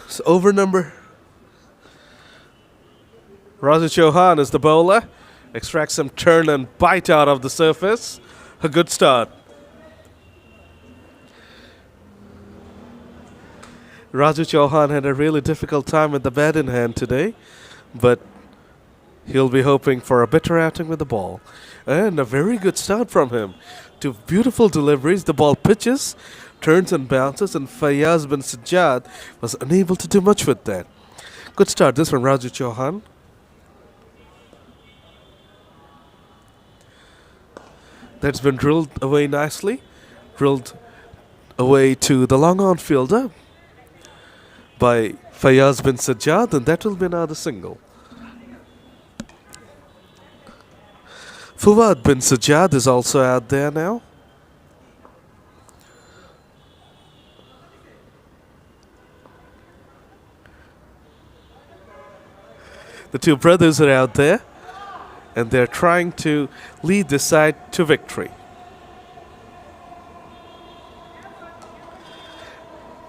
So over number. Raju Chauhan is the bowler. Extracts some turn and bite out of the surface. A good start. Raju Chauhan had a really difficult time with the bat in hand today, but He'll be hoping for a better outing with the ball. And a very good start from him. Two beautiful deliveries. The ball pitches, turns and bounces, and Fayaz bin Sajjad was unable to do much with that. Good start this from Raju Chauhan. That's been drilled away nicely. Drilled away to the long on fielder by Fayaz bin Sajjad, and that will be another single. Fuad bin Sajjad is also out there now. The two brothers are out there, and they're trying to lead the side to victory.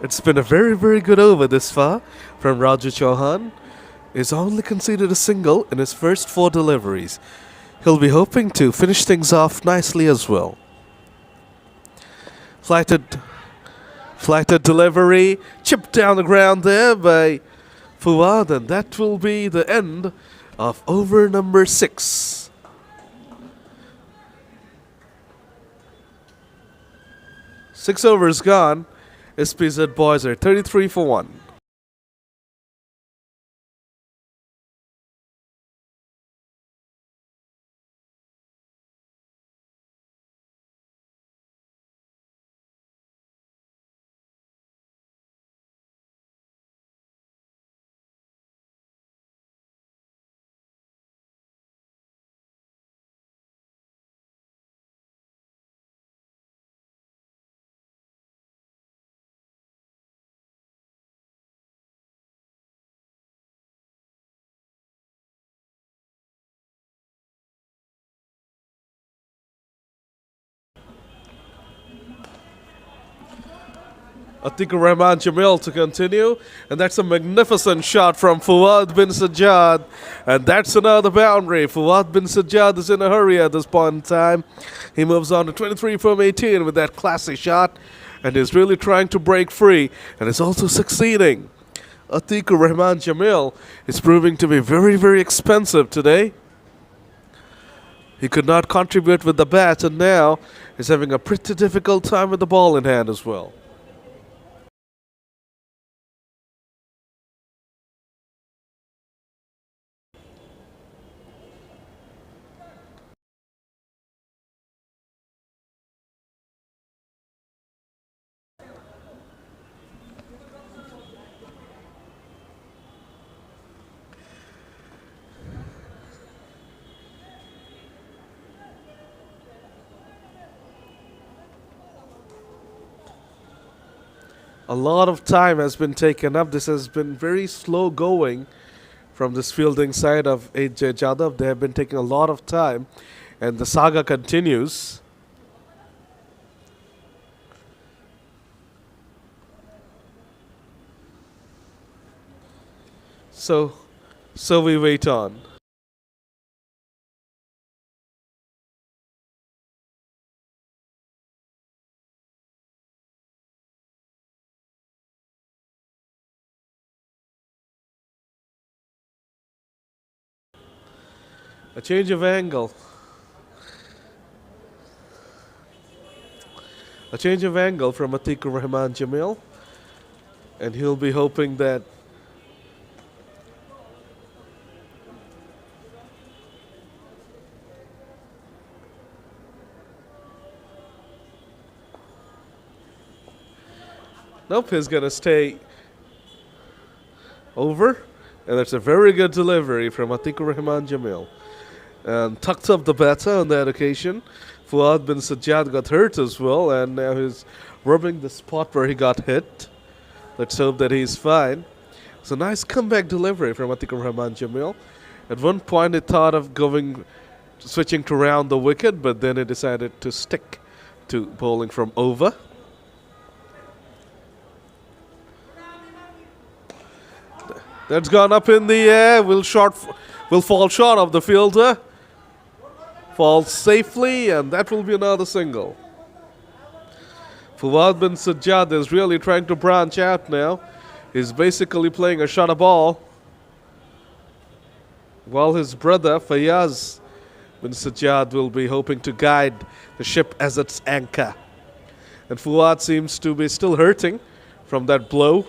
It's been a very, very good over this far from Raju Chauhan. He's only conceded a single in his first 4 deliveries. He'll be hoping to finish things off nicely as well. Flighted delivery, chipped down the ground there by Fuad, and that will be the end of over number 6. Six overs gone. SPZ Boyz are 33 for 1. Atikur Rahman Jamil to continue, and that's a magnificent shot from Fuad bin Sajjad, and that's another boundary. Fuad bin Sajjad is in a hurry at this point in time. He moves on to 23 from 18 with that classy shot, and is really trying to break free, and is also succeeding. Atikur Rahman Jamil is proving to be very, very expensive today. He could not contribute with the bat, and now is having a pretty difficult time with the ball in hand as well. A lot of time has been taken up. This has been very slow going from this fielding side of AJ Jadhav. They have been taking a lot of time, and the saga continues. So we wait on. A change of angle. A change of angle from Atikur Rahman Jamil. And he'll be hoping that nope, he's going to stay over. And that's a very good delivery from Atikur Rahman Jamil. And tucked up the batter on that occasion. Fuad bin Sajjad got hurt as well, and now he's rubbing the spot where he got hit. Let's hope that he's fine. It's a nice comeback delivery from Atikur Rahman Jamil. At one point, he thought of switching to round the wicket, but then he decided to stick to bowling from over. That's gone up in the air. Will fall short of the fielder. Falls safely, and that will be another single. Fuad bin Sajjad is really trying to branch out now. He's basically playing a shorter ball. while his brother Fayaz bin Sajjad will be hoping to guide the ship as its anchor. And Fuad seems to be still hurting from that blow.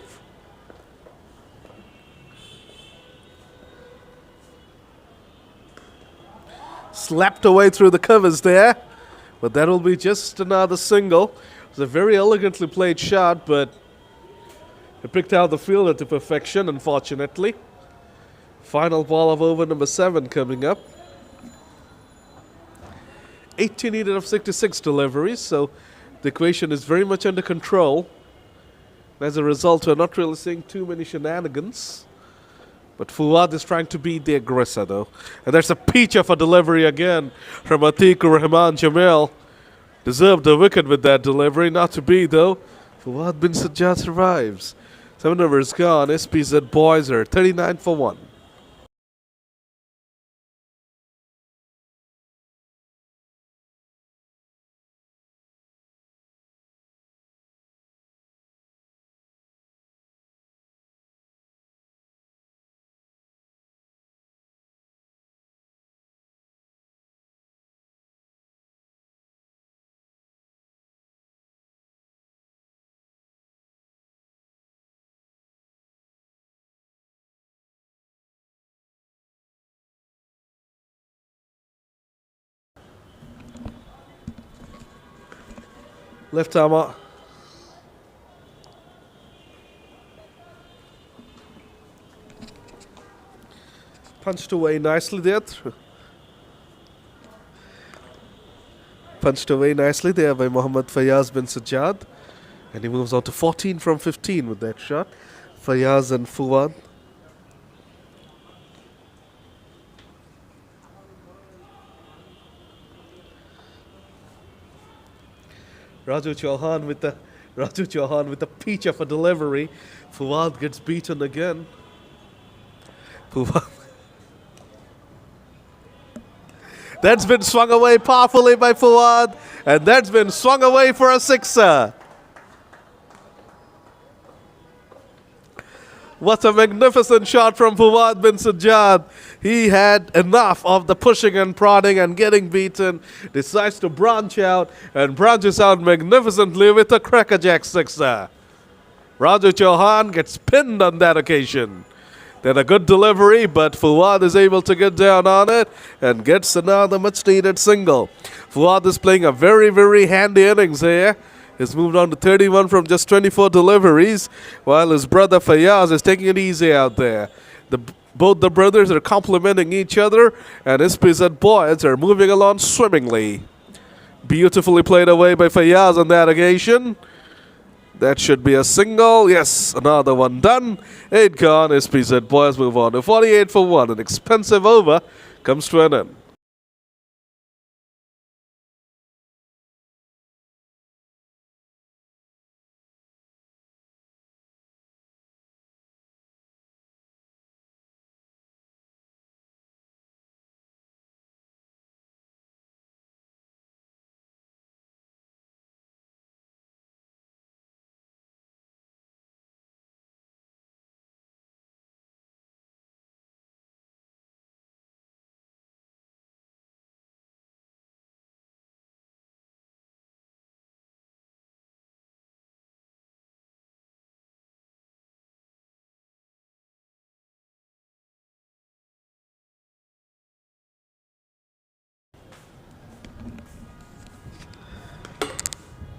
Slapped away through the covers there, but that will be just another single. It was a very elegantly played shot, but he picked out the fielder to perfection, unfortunately. Final ball of over number 7 coming up. 18 needed of 66 deliveries, so the equation is very much under control. As a result, we're not really seeing too many shenanigans. But Fuad is trying to beat the aggressor, though. And there's a peach of a delivery again from Atikur Rahman Jamil. Deserved a wicket with that delivery. Not to be, though. Fuad bin Sajjad survives. 7 overs gone. SPZ Boyz are 39 for 1. Left arm punched away nicely there. Punched away nicely there by Mohammad Fayaz bin Sajjad. And he moves on to 14 from 15 with that shot. Fayaz and Fuad. Raju Chauhan with the peach of a delivery. Fuad gets beaten again. Fuad. That's been swung away powerfully by Fuad, and that's been swung away for a sixer. What a magnificent shot from Fuad bin Sajjad. He had enough of the pushing and prodding and getting beaten. Decides to branch out and branches out magnificently with a crackerjack sixer. Raju Chauhan gets pinned on that occasion. Then a good delivery, but Fuad is able to get down on it and gets another much needed single. Fuad is playing a very, very handy innings here. He's moved on to 31 from just 24 deliveries, while his brother Fayaz is taking it easy out there. Both the brothers are complementing each other, and SPZ Boyz are moving along swimmingly. Beautifully played away by Fayaz on that occasion. That should be a single. Yes, another one done. 8 gone. SPZ Boyz move on to 48 for 1. An expensive over comes to an end.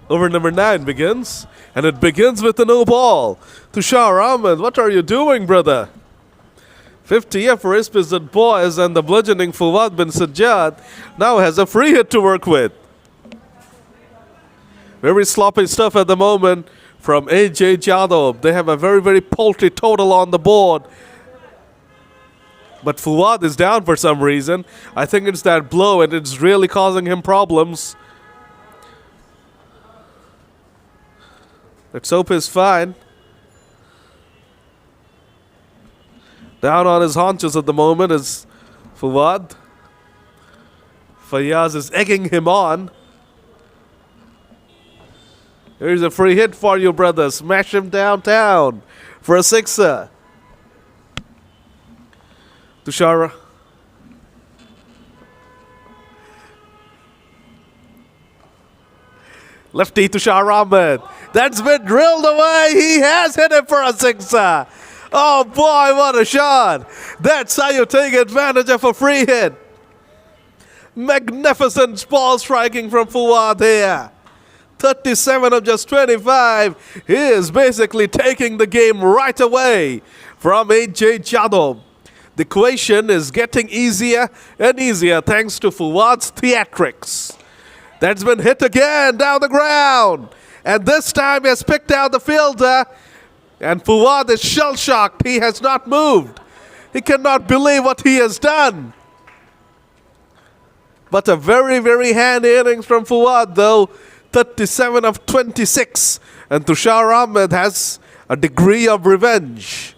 Over number 9 begins, and it begins with a no ball. Tushar Ahmed, what are you doing, brother? 50 for SPZ Boyz, and the bludgeoning Fuad bin Sajjad now has a free hit to work with. Very sloppy stuff at the moment from AJ Jadhav. They have a very, very paltry total on the board. But Fuad is down for some reason. I think it's that blow, and it's really causing him problems. Let's hope he's fine. Down on his haunches at the moment is Fuad. Fayaz is egging him on. Here's a free hit for you, brother. Smash him downtown for a sixer. Tushar Lefty Tushar Ahmed. That's been drilled away. He has hit it for a sixer. Oh boy, what a shot. That's how you take advantage of a free hit. Magnificent ball striking from Fuad here. 37 of just 25. He is basically taking the game right away from AJ Jadov. The equation is getting easier and easier thanks to Fuad's theatrics. That's been hit again down the ground. And this time he has picked out the fielder. And Fuad is shell-shocked. He has not moved. He cannot believe what he has done. But a very, very handy innings from Fuad though. 37 of 26. And Tushar Ahmed has a degree of revenge.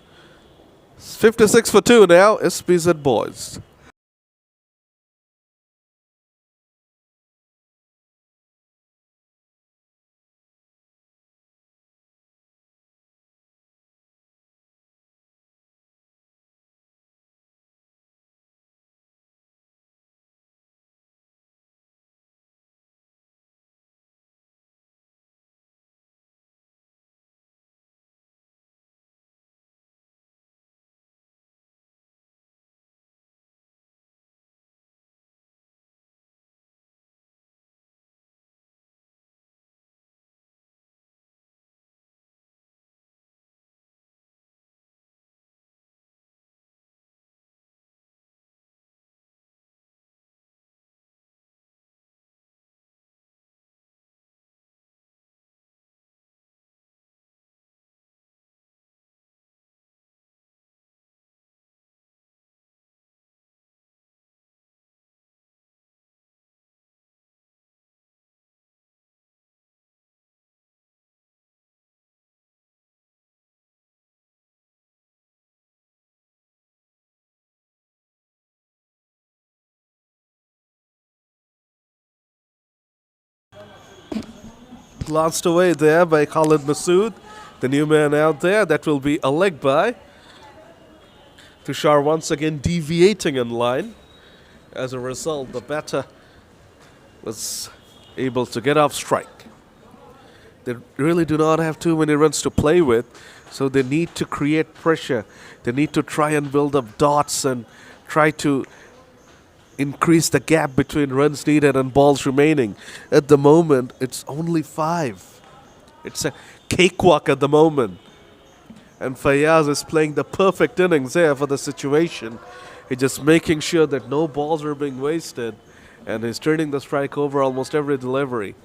56 for 2 now, SPZ Boyz. Glanced away there by Khalid Masood, the new man out there. That will be a leg by. Tushar once again deviating in line. As a result, the batter was able to get off strike. They really do not have too many runs to play with, so they need to create pressure. They need to try and build up dots and try to increase the gap between runs needed and balls remaining. At the moment, it's only 5. It's a cakewalk at the moment. And Fayaz is playing the perfect innings here for the situation. He's just making sure that no balls are being wasted. And he's turning the strike over almost every delivery.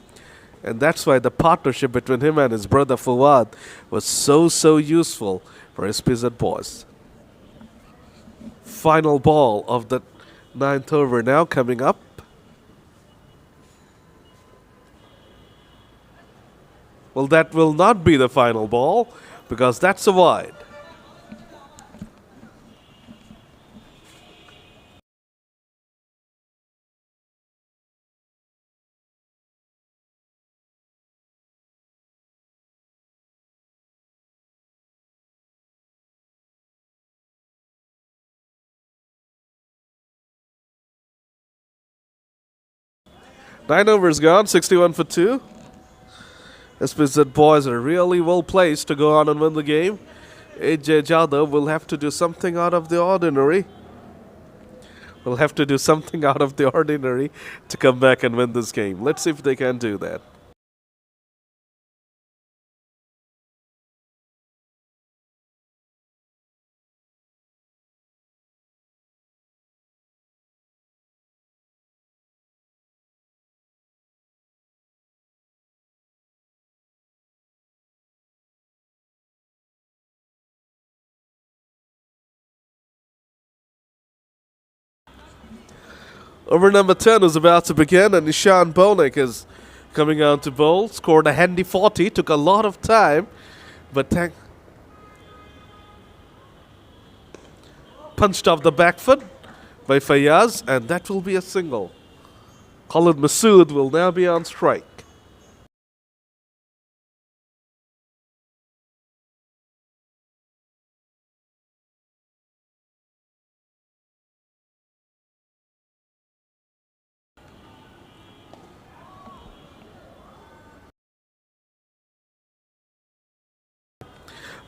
And that's why the partnership between him and his brother Fuad was so useful for SPZ Boyz. Final ball of the 9th over now coming up. Well, that will not be the final ball because that's a wide. Nine overs gone, 61 for 2. SPZ Boyz are really well placed to go on and win the game. AJ Jadov will have to do something out of the ordinary. Will have to do something out of the ordinary to come back and win this game. Let's see if they can do that. Over number 10 is about to begin, and Nishan Bonek is coming out to bowl. Scored a handy 40, took a lot of time, but punched off the back foot by Fayaz, and that will be a single. Khalid Masood will now be on strike.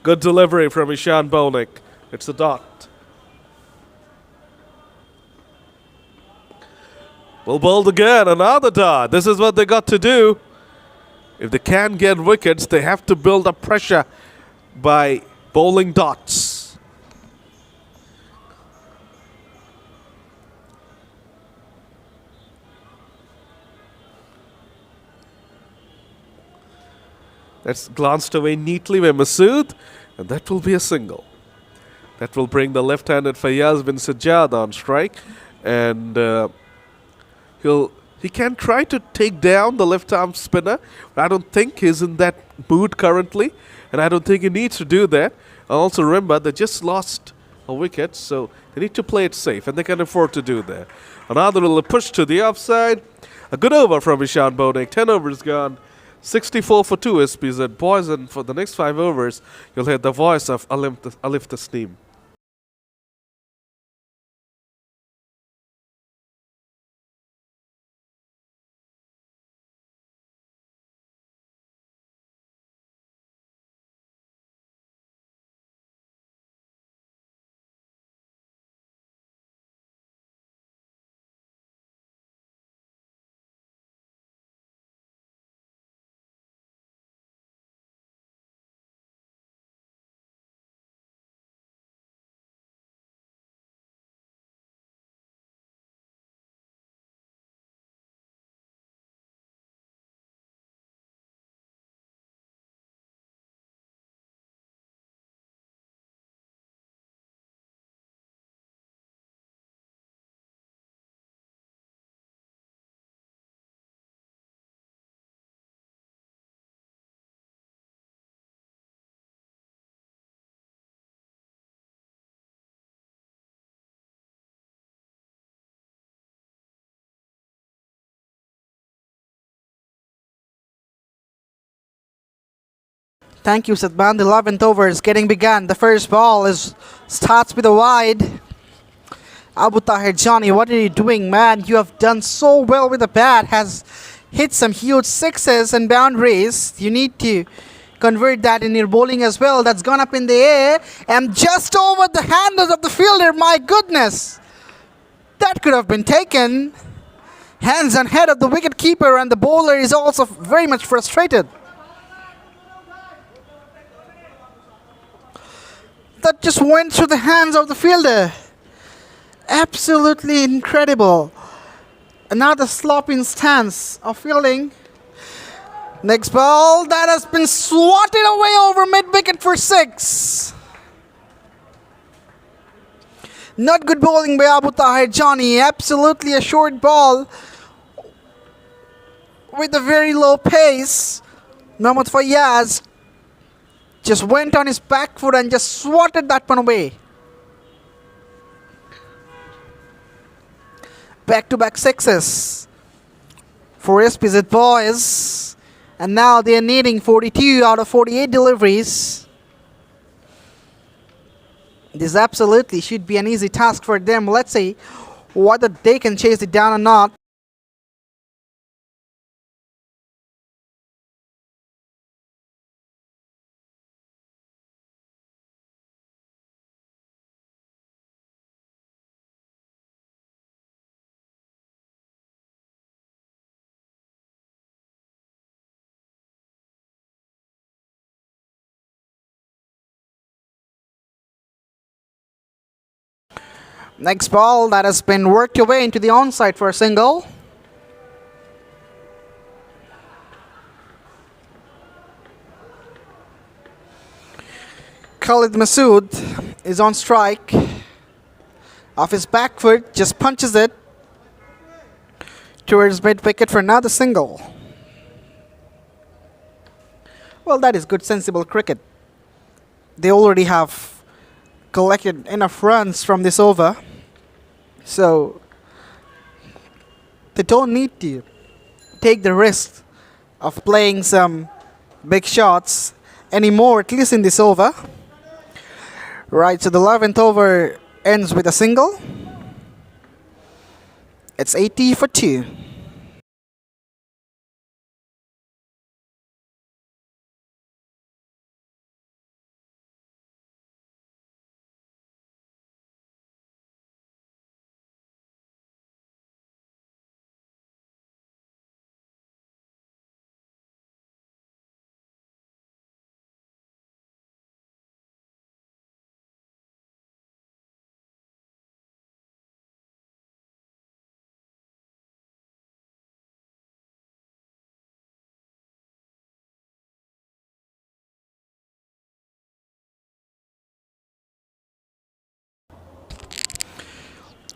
Good delivery from Ishan Bonik. It's a dot. Well bowled again, another dot. This is what they got to do. If they can get wickets, they have to build up pressure by bowling dots. That's glanced away neatly by Masood, and that will be a single. That will bring the left-handed Fayyaz bin Sajjad on strike, and he can try to take down the left-arm spinner, but I don't think he's in that mood currently, and I don't think he needs to do that. And also remember, they just lost a wicket, so they need to play it safe, and they can afford to do that. Another little push to the offside. A good over from Ishan Bonik. 10 overs gone. 64 for 2 SPZ Boyz, and for the next 5 overs, you'll hear the voice of Alif Tasneem. Thank you, Sadman. The 11th over is getting begun. The first ball starts with a wide. Abu Tahir Johnny, what are you doing, man? You have done so well with the bat. Has hit some huge sixes and boundaries. You need to convert that in your bowling as well. That's gone up in the air and just over the handles of the fielder. My goodness, that could have been taken. Hands on head of the wicket keeper, and the bowler is also very much frustrated. That just went through the hands of the fielder. Absolutely incredible. Another sloppy stance of fielding. Next ball, that has been swatted away over mid-wicket for 6. Not good bowling by Abu Tahir Johnny. Absolutely a short ball with a very low pace. Mohammad Fayyaz just went on his back foot and just swatted that one away. Back-to-back sixes for SPZ Boyz, and now they are needing 42 out of 48 deliveries. This absolutely should be an easy task for them. Let's see whether they can chase it down or not. Next ball, that has been worked away into the onside for a single. Khalid Masood is on strike. Off his back foot, just punches it towards mid-wicket for another single. Well, that is good, sensible cricket. They already have collected enough runs from this over, so they don't need to take the risk of playing some big shots anymore, at least in this over. Right, so the 11th over ends with a single. It's 80 for 2.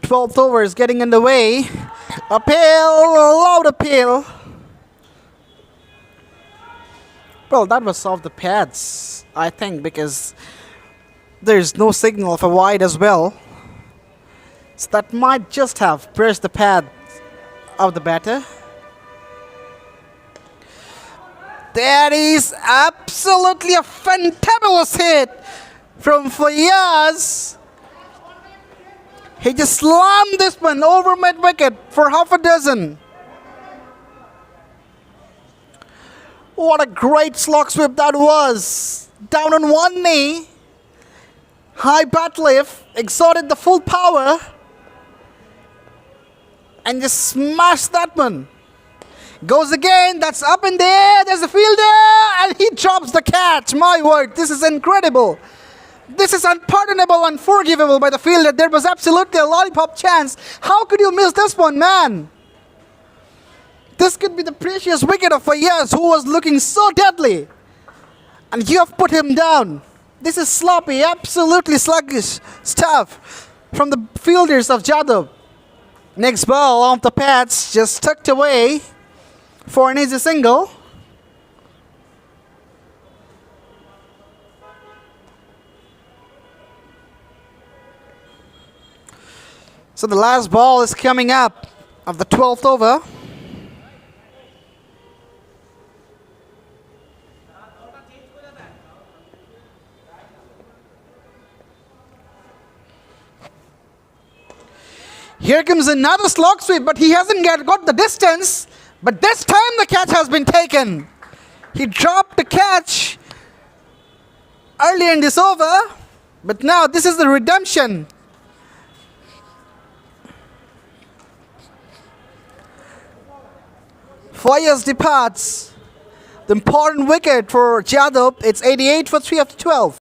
12th over is getting underway. Appeal, loud appeal. Well, that was off the pads, I think, because there's no signal of a wide as well. So that might just have pressed the pad of the batter. That is absolutely a fantabulous hit from Fayaz. He just slammed this one over mid wicket for half a dozen. What a great slog sweep that was. Down on one knee. High bat lift. Exerted the full power. And just smashed that one. Goes again. That's up in there. There's a fielder. And he drops the catch. My word. This is incredible. This is unpardonable, unforgivable by the fielder. There was absolutely a lollipop chance. How could you miss this one, man? This could be the precious wicket of Fayaz, who was looking so deadly. And you have put him down. This is sloppy, absolutely sluggish stuff from the fielders of Jadhav. Next ball off the pads, just tucked away for an easy single. So the last ball is coming up of the 12th over. Here comes another slog sweep, but he hasn't got the distance. But this time the catch has been taken. He dropped the catch earlier in this over, but now this is the redemption. Fayaz departs. The important wicket for Jadhav. It's 88 for 3 after 12.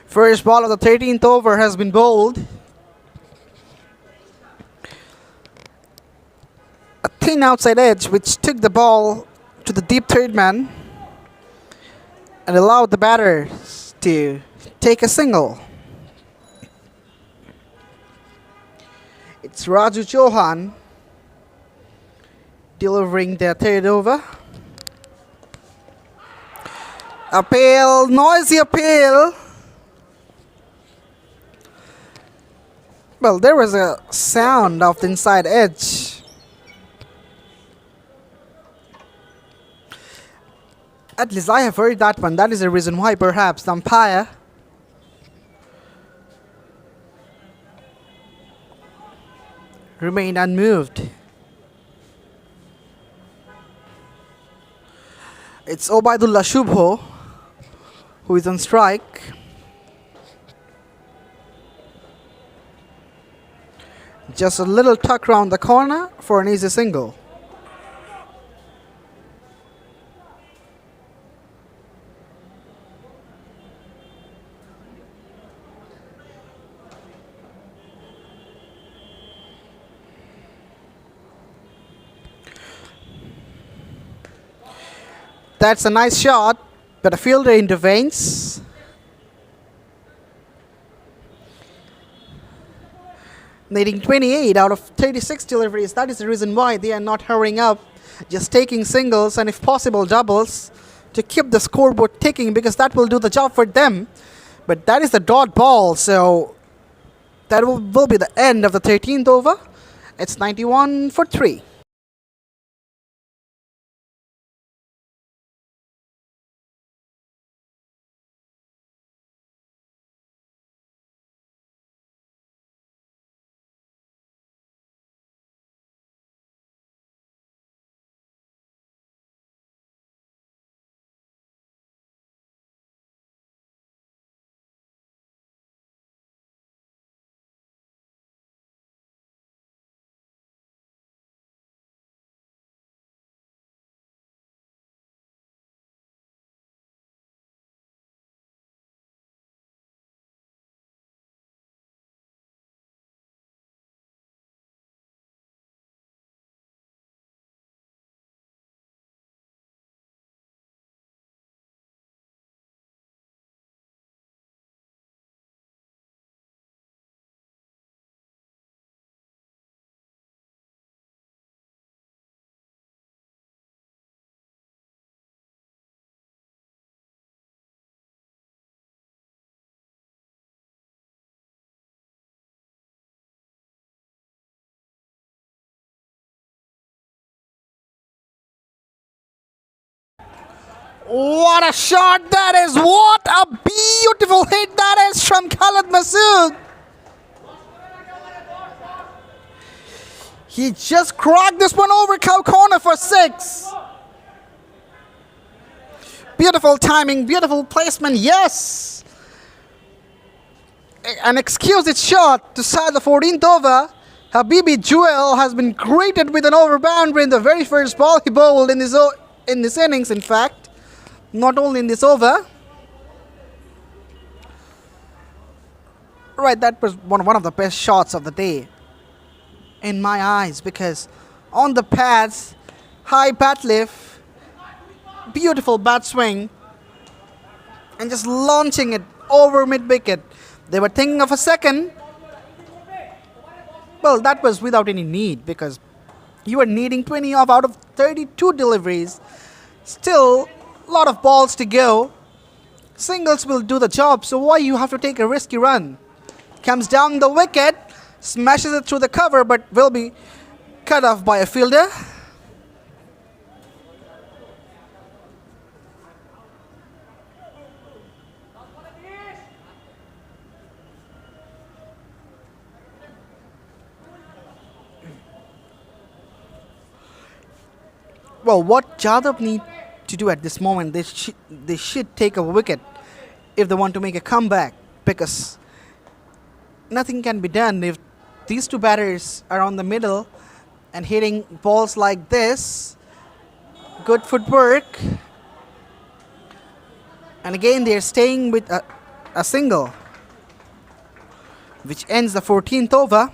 First ball of the 13th over has been bowled. A thin outside edge which took the ball to the deep third man and allowed the batters to take a single. It's Raju Chauhan delivering their third over. Appeal, noisy appeal. Well, there was a sound of the inside edge. At least I have heard that one. That is the reason why perhaps the umpire remained unmoved. It's Obaidullah Shubho who is on strike. Just a little tuck round the corner for an easy single. That's a nice shot, but a fielder intervenes. Needing 28 out of 36 deliveries. That is the reason why they are not hurrying up, just taking singles and if possible doubles to keep the scoreboard ticking, because that will do the job for them. But that is the dot ball, so that will be the end of the 13th over. It's 91 for 3. What a shot that is! What a beautiful hit that is from Khalid Masood! He just cracked this one over cow corner for 6. Beautiful timing, beautiful placement, yes! An exquisite shot to start the 14th over. Habibi Jewel has been greeted with an over boundary in the very first ball he bowled in this innings, in fact. Not only in this over. Right, that was one of the best shots of the day in my eyes, because on the pads, high bat lift, beautiful bat swing, and just launching it over mid-wicket. They were thinking of a second. Well, that was without any need, because you were needing 20 off out of 32 deliveries. Still, a lot of balls to go. Singles will do the job, so why you have to take a risky run? Comes down the wicket, smashes it through the cover, but will be cut off by a fielder. Well, what Jadhav need to do at this moment, they should take a wicket if they want to make a comeback, because nothing can be done if these two batters are on the middle and hitting balls like this. Good footwork, and again they are staying with a single, which ends the 14th over.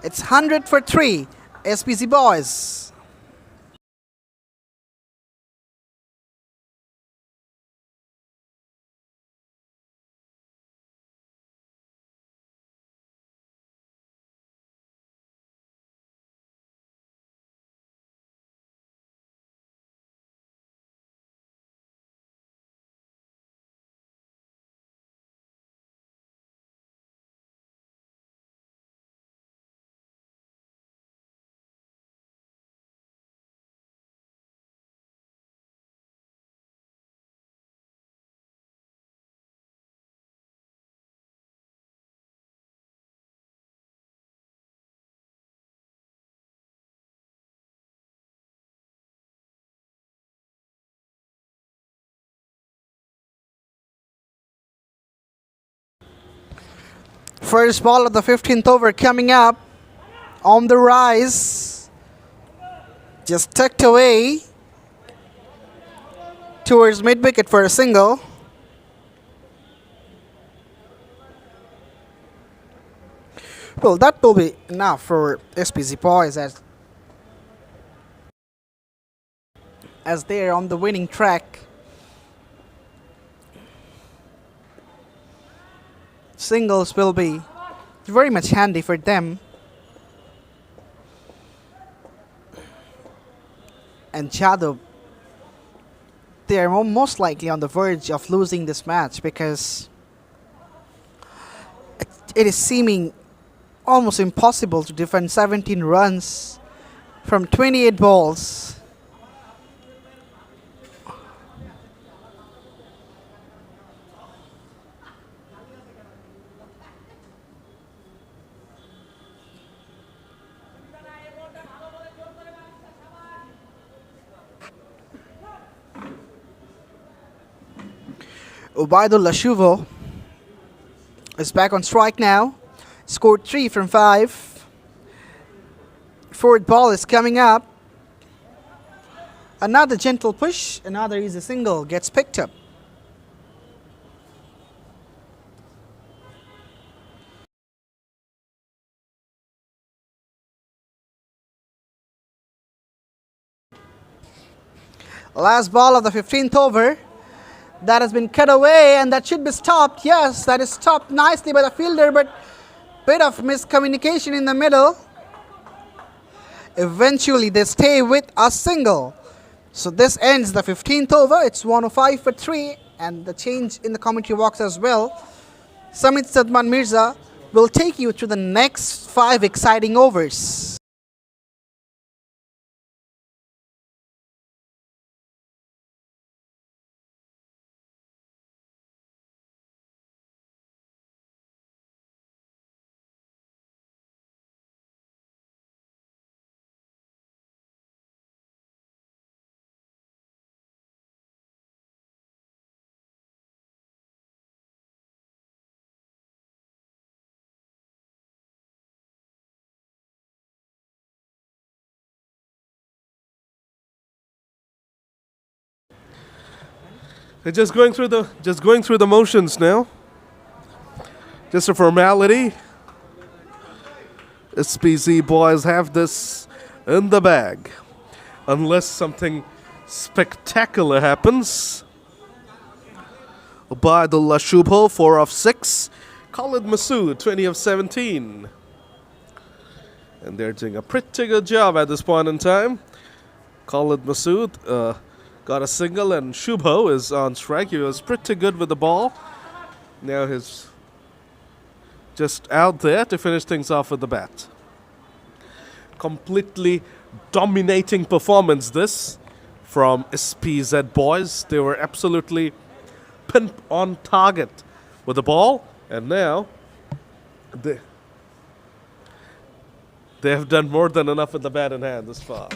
It's 100 for 3, SPZ Boyz. First ball of the 15th over coming up. On the rise. Just tucked away towards mid wicket for a single. Well, that will be enough for SPZ Boyz as they are on the winning track. Singles will be very much handy for them. And Jadov, they are most likely on the verge of losing this match because it is seeming almost impossible to defend 17 runs from 28 balls. Ubaidullah Shuvo is back on strike now. Scored 3 from 5. Fourth ball is coming up. Another gentle push, another easy single gets picked up. Last ball of the 15th over. That has been cut away and that should be stopped. Yes, that is stopped nicely by the fielder, but bit of miscommunication in the middle. Eventually they stay with a single. So this ends the 15th over. It's 105 for 3 and the change in the commentary box as well. Samit Sadman Mirza will take you through the next 5 exciting overs. They're just going through the motions now. Just a formality. SPZ Boyz have this in the bag. Unless something spectacular happens. Ubaidullah Shubho, 4 of 6. Khalid Masood, 20 of 17. And they're doing a pretty good job at this point in time. Khalid Masood got a single and Shubho is on strike. He was pretty good with the ball. Now he's just out there to finish things off with the bat. Completely dominating performance this from SPZ Boyz. They were absolutely pin on target with the ball, and now they have done more than enough with the bat in hand this far.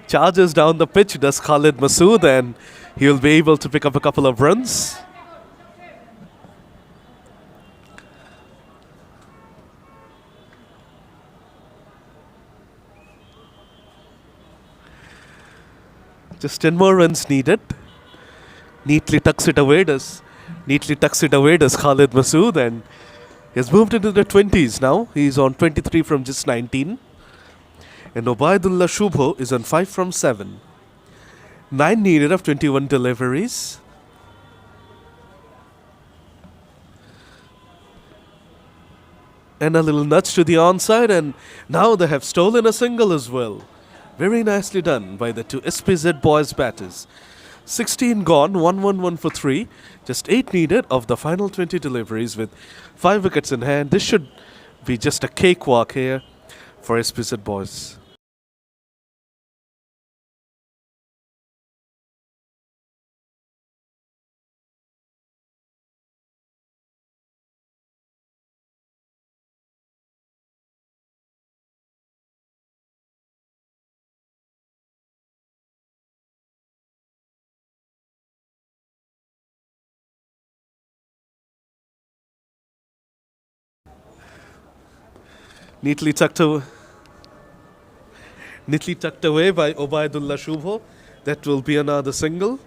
Charges down the pitch does Khalid Masood, and he'll be able to pick up a couple of runs. Just 10 more runs needed. Neatly tucks it away does Khalid Masood, and he's moved into the 20s now. He's on 23 from just 19. And Ubaidullah Shubho is on 5 from 7. 9 needed of 21 deliveries. And a little nudge to the onside, and now they have stolen a single as well. Very nicely done by the two SPZ Boyz batters. 16 gone, 1-1-1 for 3. Just 8 needed of the final 20 deliveries with 5 wickets in hand. This should be just a cakewalk here for SPZ Boyz. Neatly tucked away. Neatly tucked away by Obaidullah Shubho. That will be another single.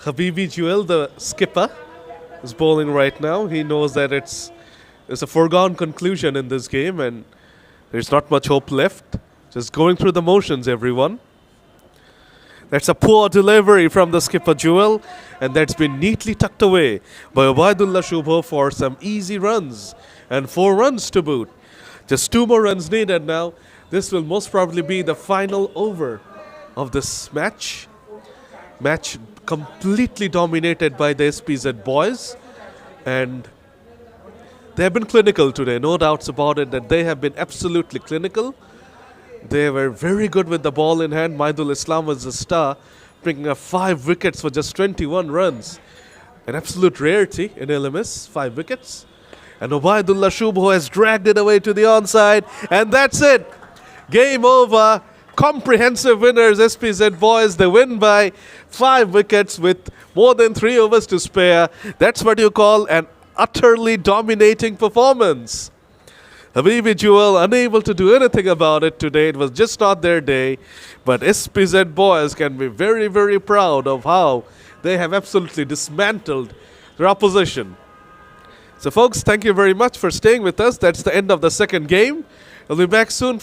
Habibi Jewel, the skipper, is bowling right now. He knows that it's a foregone conclusion in this game and there's not much hope left. Just going through the motions, everyone. That's a poor delivery from the skipper Jewel, and that's been neatly tucked away by Obaidullah Shubho for some easy runs and 4 runs to boot. Just 2 more runs needed now. This will most probably be the final over of this match. Match completely dominated by the SPZ Boyz, and they have been clinical today, no doubts about it that they have been absolutely clinical. They were very good with the ball in hand. Maidul Islam was the star, picking up 5 wickets for just 21 runs. An absolute rarity in LMS, 5 wickets. And Obaidullah Shubho has dragged it away to the onside, and that's it. Game over. Comprehensive winners, SPZ Boyz. They win by 5 wickets with more than 3 overs to spare. That's what you call an utterly dominating performance. Habibi Jewel unable to do anything about it today. It was just not their day. But SPZ Boyz can be very, very proud of how they have absolutely dismantled their opposition. So folks, thank you very much for staying with us. That's the end of the second game. We'll be back soon